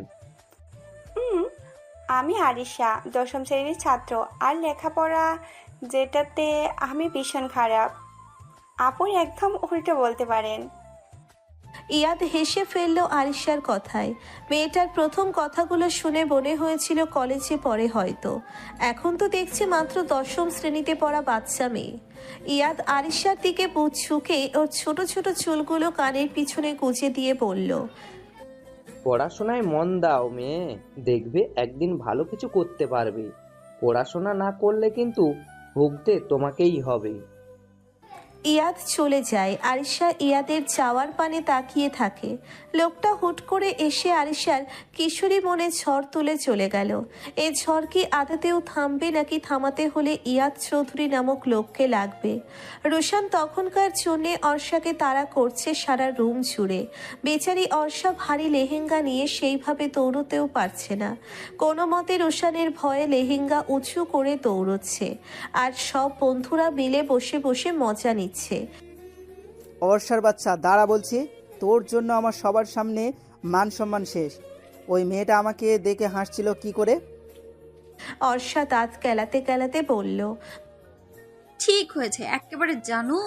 আমি আরিশা, 10ম শ্রেণীর ছাত্র। আর লেখাপড়া যেটাতে আমি ভীষণ খারাপ। আপনি একদম উল্টো বলতে পারেন। ইয়াদ হেসে ফেলল আরিশার কথায়। মেয়েটার প্রথম কথাগুলো শুনে মনে হয়েছিল কলেজে পড়ে হয়তো, এখন তো দেখছি মাত্র 10ম শ্রেণীতে পড়া বাচ্চা মেয়ে। ইয়াদ আরিশার দিকে বুঝ ঝুঁকে ওর ছোট ছোট চুলগুলো কানের পিছনে গুজে দিয়ে বলল, পড়াশোনায় মন দাও মেয়ে, দেখবে একদিন ভালো কিছু করতে পারবে। পড়াশোনা না করলে কিন্তু ভুগতে তোমাকেই হবে। ইয়াদ চলে যায়। আরিশা ইয়াদের যাওয়ার পানে তাকিয়ে থাকে। লোকটা হুট করে এসে আরিশার কিশোরী মনে ঝড় তুলে চলে গেল। এ ঝড় কি আদতেও থামবে, নাকি থামাতে হলে ইয়াদ চৌধুরী নামক লোককে লাগবে? রোশান তখনকার জন্যে অর্ষাকে তাড়া করছে সারা রুম জুড়ে। বেচারি অর্ষা ভারী লেহেঙ্গা নিয়ে সেইভাবে দৌড়তেও পারছে না। কোনো মতে রোশানের ভয়ে লেহেঙ্গা উঁচু করে দৌড়চ্ছে, আর সব বন্ধুরা মিলে বসে বসে মজা নিচ্ছে। অর্ষার বাচ্চা, দাঁড়া বলছি। তোর জন্য আমার সবার সামনে মান সম্মান শেষ। ওই মেয়েটা আমাকে দেখে হাসছিল কি করে? অর্ষা দাঁত কেলাতে কেলাতে বলল, ঠিক হয়েছে একেবারে। জানো,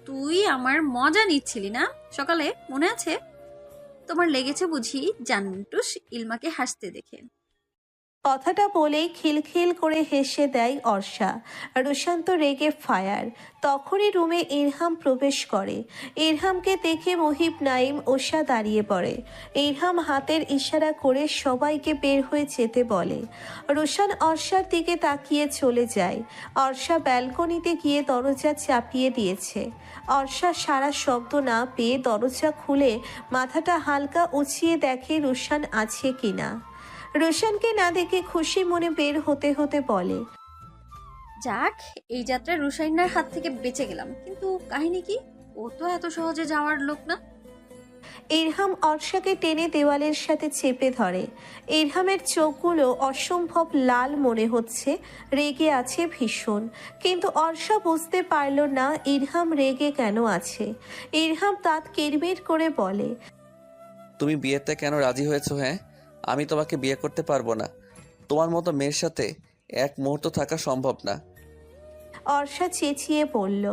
তুই আমার মজা নিচ্ছিলি না সকালে, মনে আছে? তোমার লেগেছে বুঝি জান্টুস ইলমাকে হাসতে দেখে। কথাটা বলেই খিলখিল করে হেসে দেয় অর্ষা। রুশান তো রেগে ফায়ার। তখনই রুমে ইরহাম প্রবেশ করে। ইরহামকে দেখে মুহিব, নাইম, ওষা দাঁড়িয়ে পড়ে। ইরহাম হাতের ইশারা করে সবাইকে বের হয়ে যেতে বলে। রুশান অর্ষার দিকে তাকিয়ে চলে যায়। অর্ষা ব্যালকনিতে গিয়ে দরজা চাপিয়ে দিয়েছে। অর্ষা সারা শব্দ না পেয়ে দরজা খুলে মাথাটা হালকা উঁচিয়ে দেখে রুশান আছে কিনা। রোশনকে না দেখে খুশি মনে বের হতে হতে বলে, যাক, এই যাত্রায় রুশাইনার হাত থেকে বেঁচে গেলাম। কিন্তু কাহিনী কি? ও তো এত সহজে যাওয়ার লোক না। ইরহাম অর্ষাকে টেনে দেওয়ালের সাথে চেপে ধরে। ইরহামের চোখগুলো অসম্ভব লাল মনে হচ্ছে, রেগে আছে ভীষণ। কিন্তু অর্ষা বুঝতে পারল না ইরহাম রেগে কেন আছে। ইরহাম দাঁত কিরমির করে বলে, তুমি বিয়েতে কেন রাজি হয়েছো? হ্যাঁ, আমি তোমাকে বিয়ে করতে পারবো না। তোমার মতো মেয়ের সাথে এক মুহূর্ত থাকা সম্ভব না। অর্ষা চেঁচিয়ে বলল,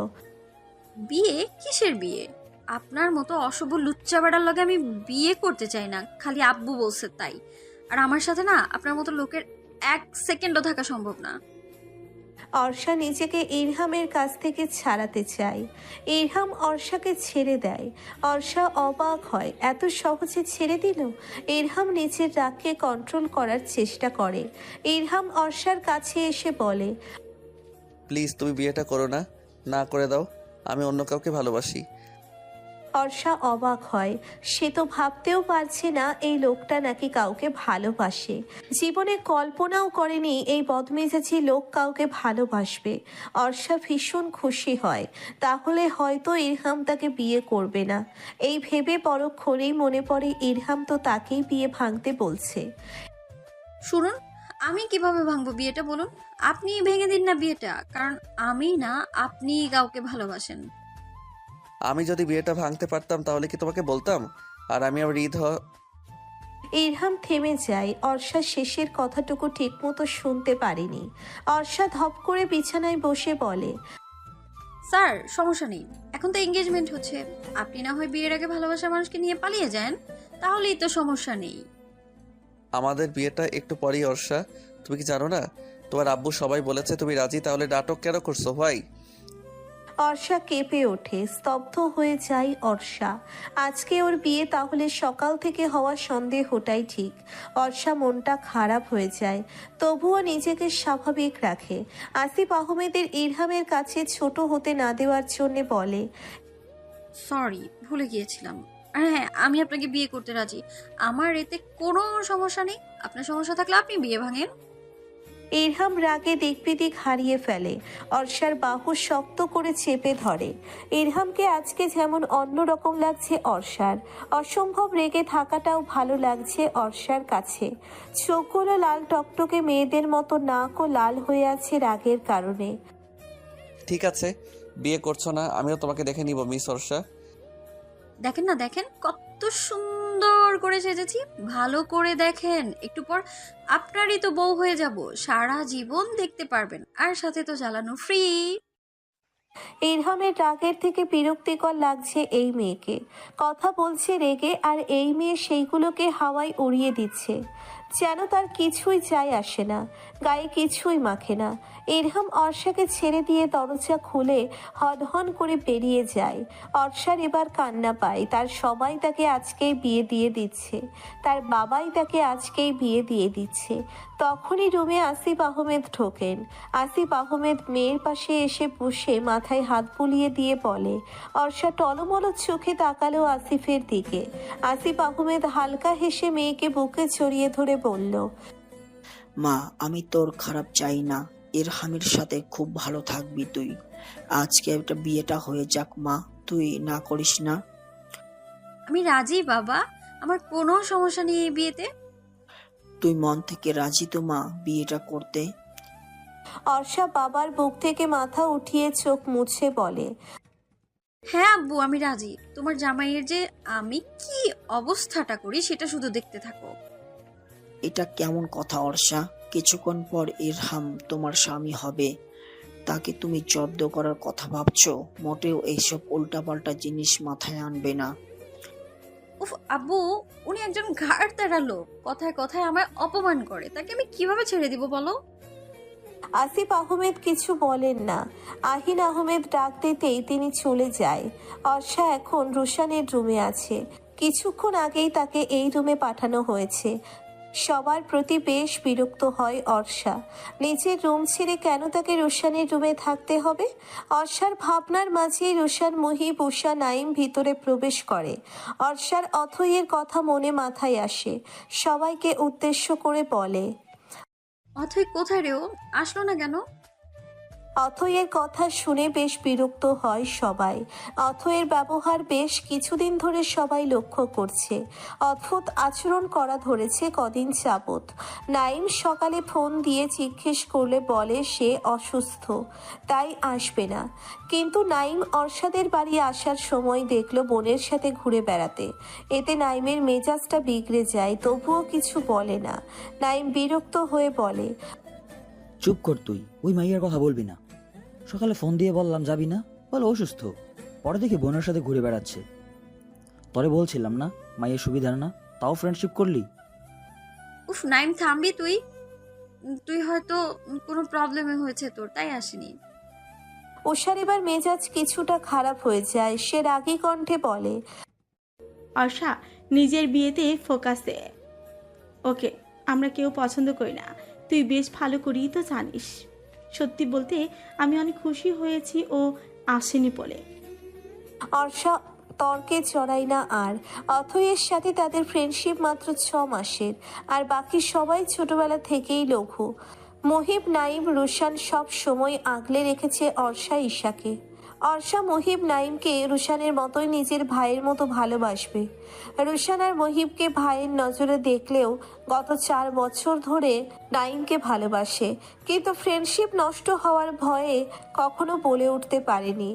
বিয়ে? কিসের বিয়ে? আপনার মতো অশুভ লুচ্চা বেড়ার লগে আমি বিয়ে করতে চাই না, খালি আব্বু বলছে তাই। আর আমার সাথে না আপনার মতো লোকের এক সেকেন্ডও থাকা সম্ভব না। অর্ষা নিজেকে ইরহামের কাছ থেকে ছাড়াতে চায়। ইরহাম অর্ষাকে ছেড়ে দেয়। অর্ষা অবাক হয়, এত সহজে ছেড়ে দিল। ইরহাম নিজের রাগকে কন্ট্রোল করার চেষ্টা করে। ইরহাম অর্ষার কাছে এসে বলে, প্লিজ তুমি বিয়েটা করো না, না করে দাও। আমি অন্য কাউকে ভালোবাসি। অর্ষা অবাক হয়। সে তো ভাবতেও পারছে না এই লোকটা নাকি কাউকে ভালোবাসে। জীবনে কল্পনাও করেনি এই বদমেজাজি লোক কাউকে ভালোবাসবে। অর্ষা ভীষণ খুশি হয়। তাহলে হয়তো ইরহাম তাকে বিয়ে করবে না। এই ভেবে পরক্ষণেই মনে পড়ে ইরহাম তো তাকেই বিয়ে ভাঙতে বলছে। শুনুন, আমি কিভাবে ভাঙবো বিয়েটা বলুন? আপনি ভেঙে দিন না বিয়েটা, কারণ আমি না, আপনি কাউকে ভালোবাসেন। আমি যদি বিয়েটা ভাঙতে পারতাম তাহলে কি তোমাকে বলতাম? আর আমি আবার ইরহাম থেমে যায়। অর্ষা শেষের কথাটুকু ঠিকমতো শুনতে পারেনি। অর্ষা ধপ করে বিছানায় বসে বলে, স্যার সমস্যা নেই, এখন তো এঙ্গেজমেন্ট হচ্ছে। আপনি না হয় বিয়ের আগে ভালোবাসা মানুষকে নিয়ে পালিয়ে যান, তাহলেই তো সমস্যা নেই। আমাদের বিয়েটা একটু পরেই। অর্ষা, তুমি কি জানো না তোমার আব্বু সবাই বলেছে তুমি রাজি, তাহলে নাটক কেন করছো ভাই? অর্ষা কেঁপে ওঠে, স্তব্ধ হয়ে যায় অর্ষা। আজকে ওর বিয়ে তাহলে সকাল থেকে হওয়া সন্দেহটাই ঠিক। অর্ষা মনটা খারাপ হয়ে যায়, তবুও নিজেকে স্বাভাবিক রাখে। আসিফ আহমেদের ইরহামের কাছে ছোট হতে না দেওয়ার জন্য বলে, সরি, ভুলে গিয়েছিলাম। আর হ্যাঁ, আমি আপনাকে বিয়ে করতে রাজি। আমার এতে কোনো সমস্যা নেই। আপনার সমস্যা থাকলে আপনি বিয়ে ভাঙেন। ইরহাম রাগে দিকবিদিক হারিয়ে ফেলে। অর্ষার বাহু শক্ত করে চেপে ধরে। ইরহামকে আজকে যেমন অন্যরকম লাগছে অর্ষার, অসম্ভব রেগে থাকাটাও ভালো লাগছে অর্ষার কাছে। চোখগুলো লাল টকটকে মেয়েদের মতো, নাকও লাল হয়ে আছে রাগের কারণে। ঠিক আছে, বিয়ে করছো না, আমিও তোমাকে দেখে নিব মিস অর্ষা। দেখেন না, দেখেন কত সুন্দর করে সেজেছি। ভালো করে দেখেন, একটু পর আপনারই তো বউ হয়ে যাব। সারা জীবন দেখতে পারবেন, আর সাথে তো জ্বালানো ফ্রি। ইরহামের রাগের থেকে বিরক্তিকর লাগছে এই মেয়েকে। কথা বলছে রেগে, আর এই মেয়ে সেইগুলোকে হাওয়ায় উড়িয়ে দিচ্ছে, যেন তার কিছুই যায় আসে না, গায়ে কিছুই মাখে না। ইরহাম অর্ষাকে ছেড়ে দিয়ে দরজা খুলে হনহন করে বেরিয়ে যায়। অর্ষার এবার কান্না পায়। তার সবাই তাকে আজকেই বিয়ে দিয়ে দিচ্ছে, তার বাবাই তাকে আজকেই বিয়ে দিয়ে দিচ্ছে। তখনই রুমে আসিফ আহমেদ ঢোকেন। আসিফ আহমেদ মেয়ের পাশে এসে বসে মাথায় হাত বুলিয়ে দিয়ে বলে। অর্ষা টলমল চোখে তাকালো আসিফের দিকে। আসিফ আহমেদ হালকা হেসে মেয়েকে বুকে জড়িয়ে ধরে বলল, মা, আমি তোর খারাপ চাই না। ইরহামের সাথে খুব ভালো থাকবি তুই। আজকে একটা বিয়েটা হয়ে যাক মা, তুই না করিস না? আমি রাজি বাবা, আমার কোনো সমস্যা নেই এই বিয়েতে। তুই মন থেকে রাজি তো মা বিয়েটা করতে? অর্ষা বাবার বুক থেকে মাথা উঠিয়ে চোখ মুছে বলে, হ্যাঁ আব্বু, আমি রাজি। তোমার জামাইয়ের যে আমি কি অবস্থাটা করি সেটা শুধু দেখতে থাকো। এটা কেমন কথা অর্ষা? কিছুক্ষণ পর ইরহাম তোমার স্বামী হবে। তাকে তুমি জব্দ করার কথা ভাবছো? মোটেও এইসব উল্টাপাল্টা জিনিস মাথায় আনবে না। উফ আব্বু, উনি একজন ঘাড় তেরা লোক, কথায় কথায় আমায় অপমান করে, তাকে আমি কিভাবে ছেড়ে দিব বলো? আসিফ আহমেদ কিছু বলেন না। আহিন আহমেদ ডাক দিতেই তিনি চলে যায়। অর্ষা এখন রুশানের রুমে আছে। কিছুক্ষণ আগেই তাকে এই রুমে পাঠানো হয়েছে। সবার প্রতি বেশ বিরক্ত হয় অর্ষা। নিজের রুম ছেড়ে কেন তাকে রুশানের রুমে থাকতে হবে? অর্ষার ভাবনার মাঝেই রুশান, মুহিব, উষা, নাইম ভিতরে প্রবেশ করে। অর্ষার অথইয়ের কথা মনে মাথায় আসে। সবাইকে উদ্দেশ্য করে বলে, অথই কোথায় রে? ও আসলো না কেন? অথয়ের কথা শুনে বেশ বিরক্ত হয় সবাই। অথয়ের ব্যবহার বেশ কিছুদিন ধরে সবাই লক্ষ্য করছে। অদ্ভুত আচরণ করা ধরেছে কদিন যাবৎ। নাইম সকালে ফোন দিয়ে জিজ্ঞেস করলে বলে সে অসুস্থ, তাই আসবে না। কিন্তু নাইম অর্ষাদের বাড়ি আসার সময় দেখলো বোনের সাথে ঘুরে বেড়াতে। এতে নাইমের মেজাজটা বিগড়ে যায়, তবুও কিছু বলে না। নাইম বিরক্ত হয়ে বলে, চুপ কর তুই, ওই মাইয়ার কথা বলবি না। সকালে ফোন দিয়ে বললাম যাবি না, বলে অসুস্থ। পরে দেখি বোনের সাথে ঘুরে বেড়াচ্ছে। তরে বলছিলাম না মাইয়ের সুবিধা না, তাও ফ্রেন্ডশিপ করলি। উফ নাইম থামবি তুই? তুই হয়তো কোনো প্রবলেমে হয়েছে তোর, তাই আসেনি। উষার এবার মেজাজ কিছুটা খারাপ হয়ে যায়। সে রাগী কণ্ঠে বলে, আশা নিজের বিয়েতে ফোকাস দে। ওকে আমরা কেউ পছন্দ করি না, তুই বেশ ভালো করেই তো জানিস। সত্যি বলতে আমি অনেক খুশি হয়েছি ও আসেনি বলে। অর্ষা তর্কে চড়াই না আর। অথয়ের সাথে তাদের ফ্রেন্ডশিপ মাত্র 6 মাসের, আর বাকি সবাই ছোটবেলা থেকেই লঘু। মুহিব, নাইম, রুশান সব সময় আগলে রেখেছে অর্ষা ঈশাকে। অর্ষা, মুহিব, নাইমকে রুশানের মতোই নিজের ভাইয়ের মতো ভালোবাসবে। রুশান আর মুহিবকে ভাইয়ের নজরে দেখলেও গত 4 বছর ধরে নাইমকে ভালোবাসে, কিন্তু ফ্রেন্ডশিপ নষ্ট হওয়ার ভয়ে কখনো বলে উঠতে পারেনি।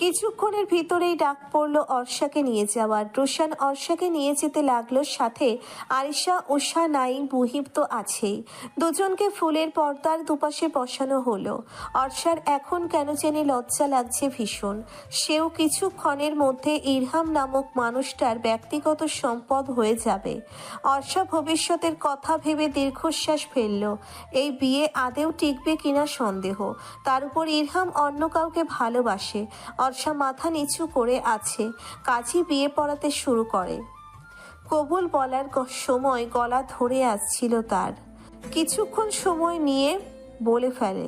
কিছুক্ষণের ভিতরেই ডাক পড়লো অর্ষাকে নিয়ে যাওয়ার। রুশান অর্ষাকে নিয়ে যেতে লাগলো, সাথে আরিশা, উষা, নাইম, মুহিব তো আছেই। দুজনকে ফুলের পর্দার দুপাশে বসানো হলো। অর্ষার এখন কেন জানি লজ্জা লাগছে ভীষণ। সেও কিছুক্ষণের মধ্যে ইরহাম নামক মানুষটার ব্যক্তিগত সম্পদ হয়ে যাবে। অর্ষা ভবিষ্যতের কথা ভেবে দীর্ঘশ্বাস ফেলল। এই বিয়ে আদেও টিকবে কিনা সন্দেহ। তার উপর ইরহাম অন্য কাউকে ভালোবাসে। অর্ষা মাথা নিচু করে আছে। কাজী বিয়ে পড়াতে শুরু করে। কবুল বলার সময় গলা ধরে আসছিল তার। কিছুক্ষণ সময় নিয়ে বলে ফেলে।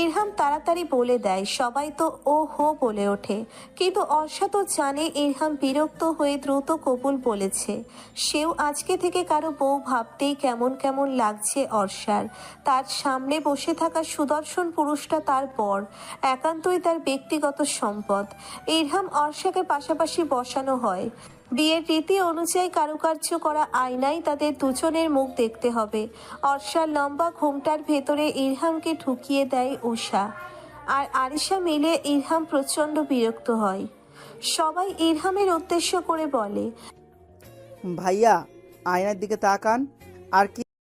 ইরহাম তাড়াতাড়ি বলে দেয়, সবাই তো ও হো বলে ওঠে। কিন্তু অর্ষা তো জানে ইরহাম বিরক্ত হয়ে দ্রুত কবুল বলেছে। সেও আজকে থেকে কারো বউ ভাবতেই কেমন কেমন লাগছে অর্ষার। তার সামনে বসে থাকা সুদর্শন পুরুষটা তার বর, একান্তই তার ব্যক্তিগত সম্পদ। ইরহাম অর্ষাকে পাশাপাশি বসানো হয়। বিয়ের রীতি অনুযায়ী কারুকার্য করা আয়নায় তাদের দুজনের মুখ দেখতে হবে। অর্ষার লম্বা ঘোমটার ভেতরে ইরহামকে ঢুকিয়ে দেয় উষা আর আরিশা মিলে। ইরহাম প্রচণ্ড বিরক্ত হয়। সবাই ইরহামের উদ্দেশ্য করে বলে, ভাইয়া আয়নার দিকে তাকান। আর কি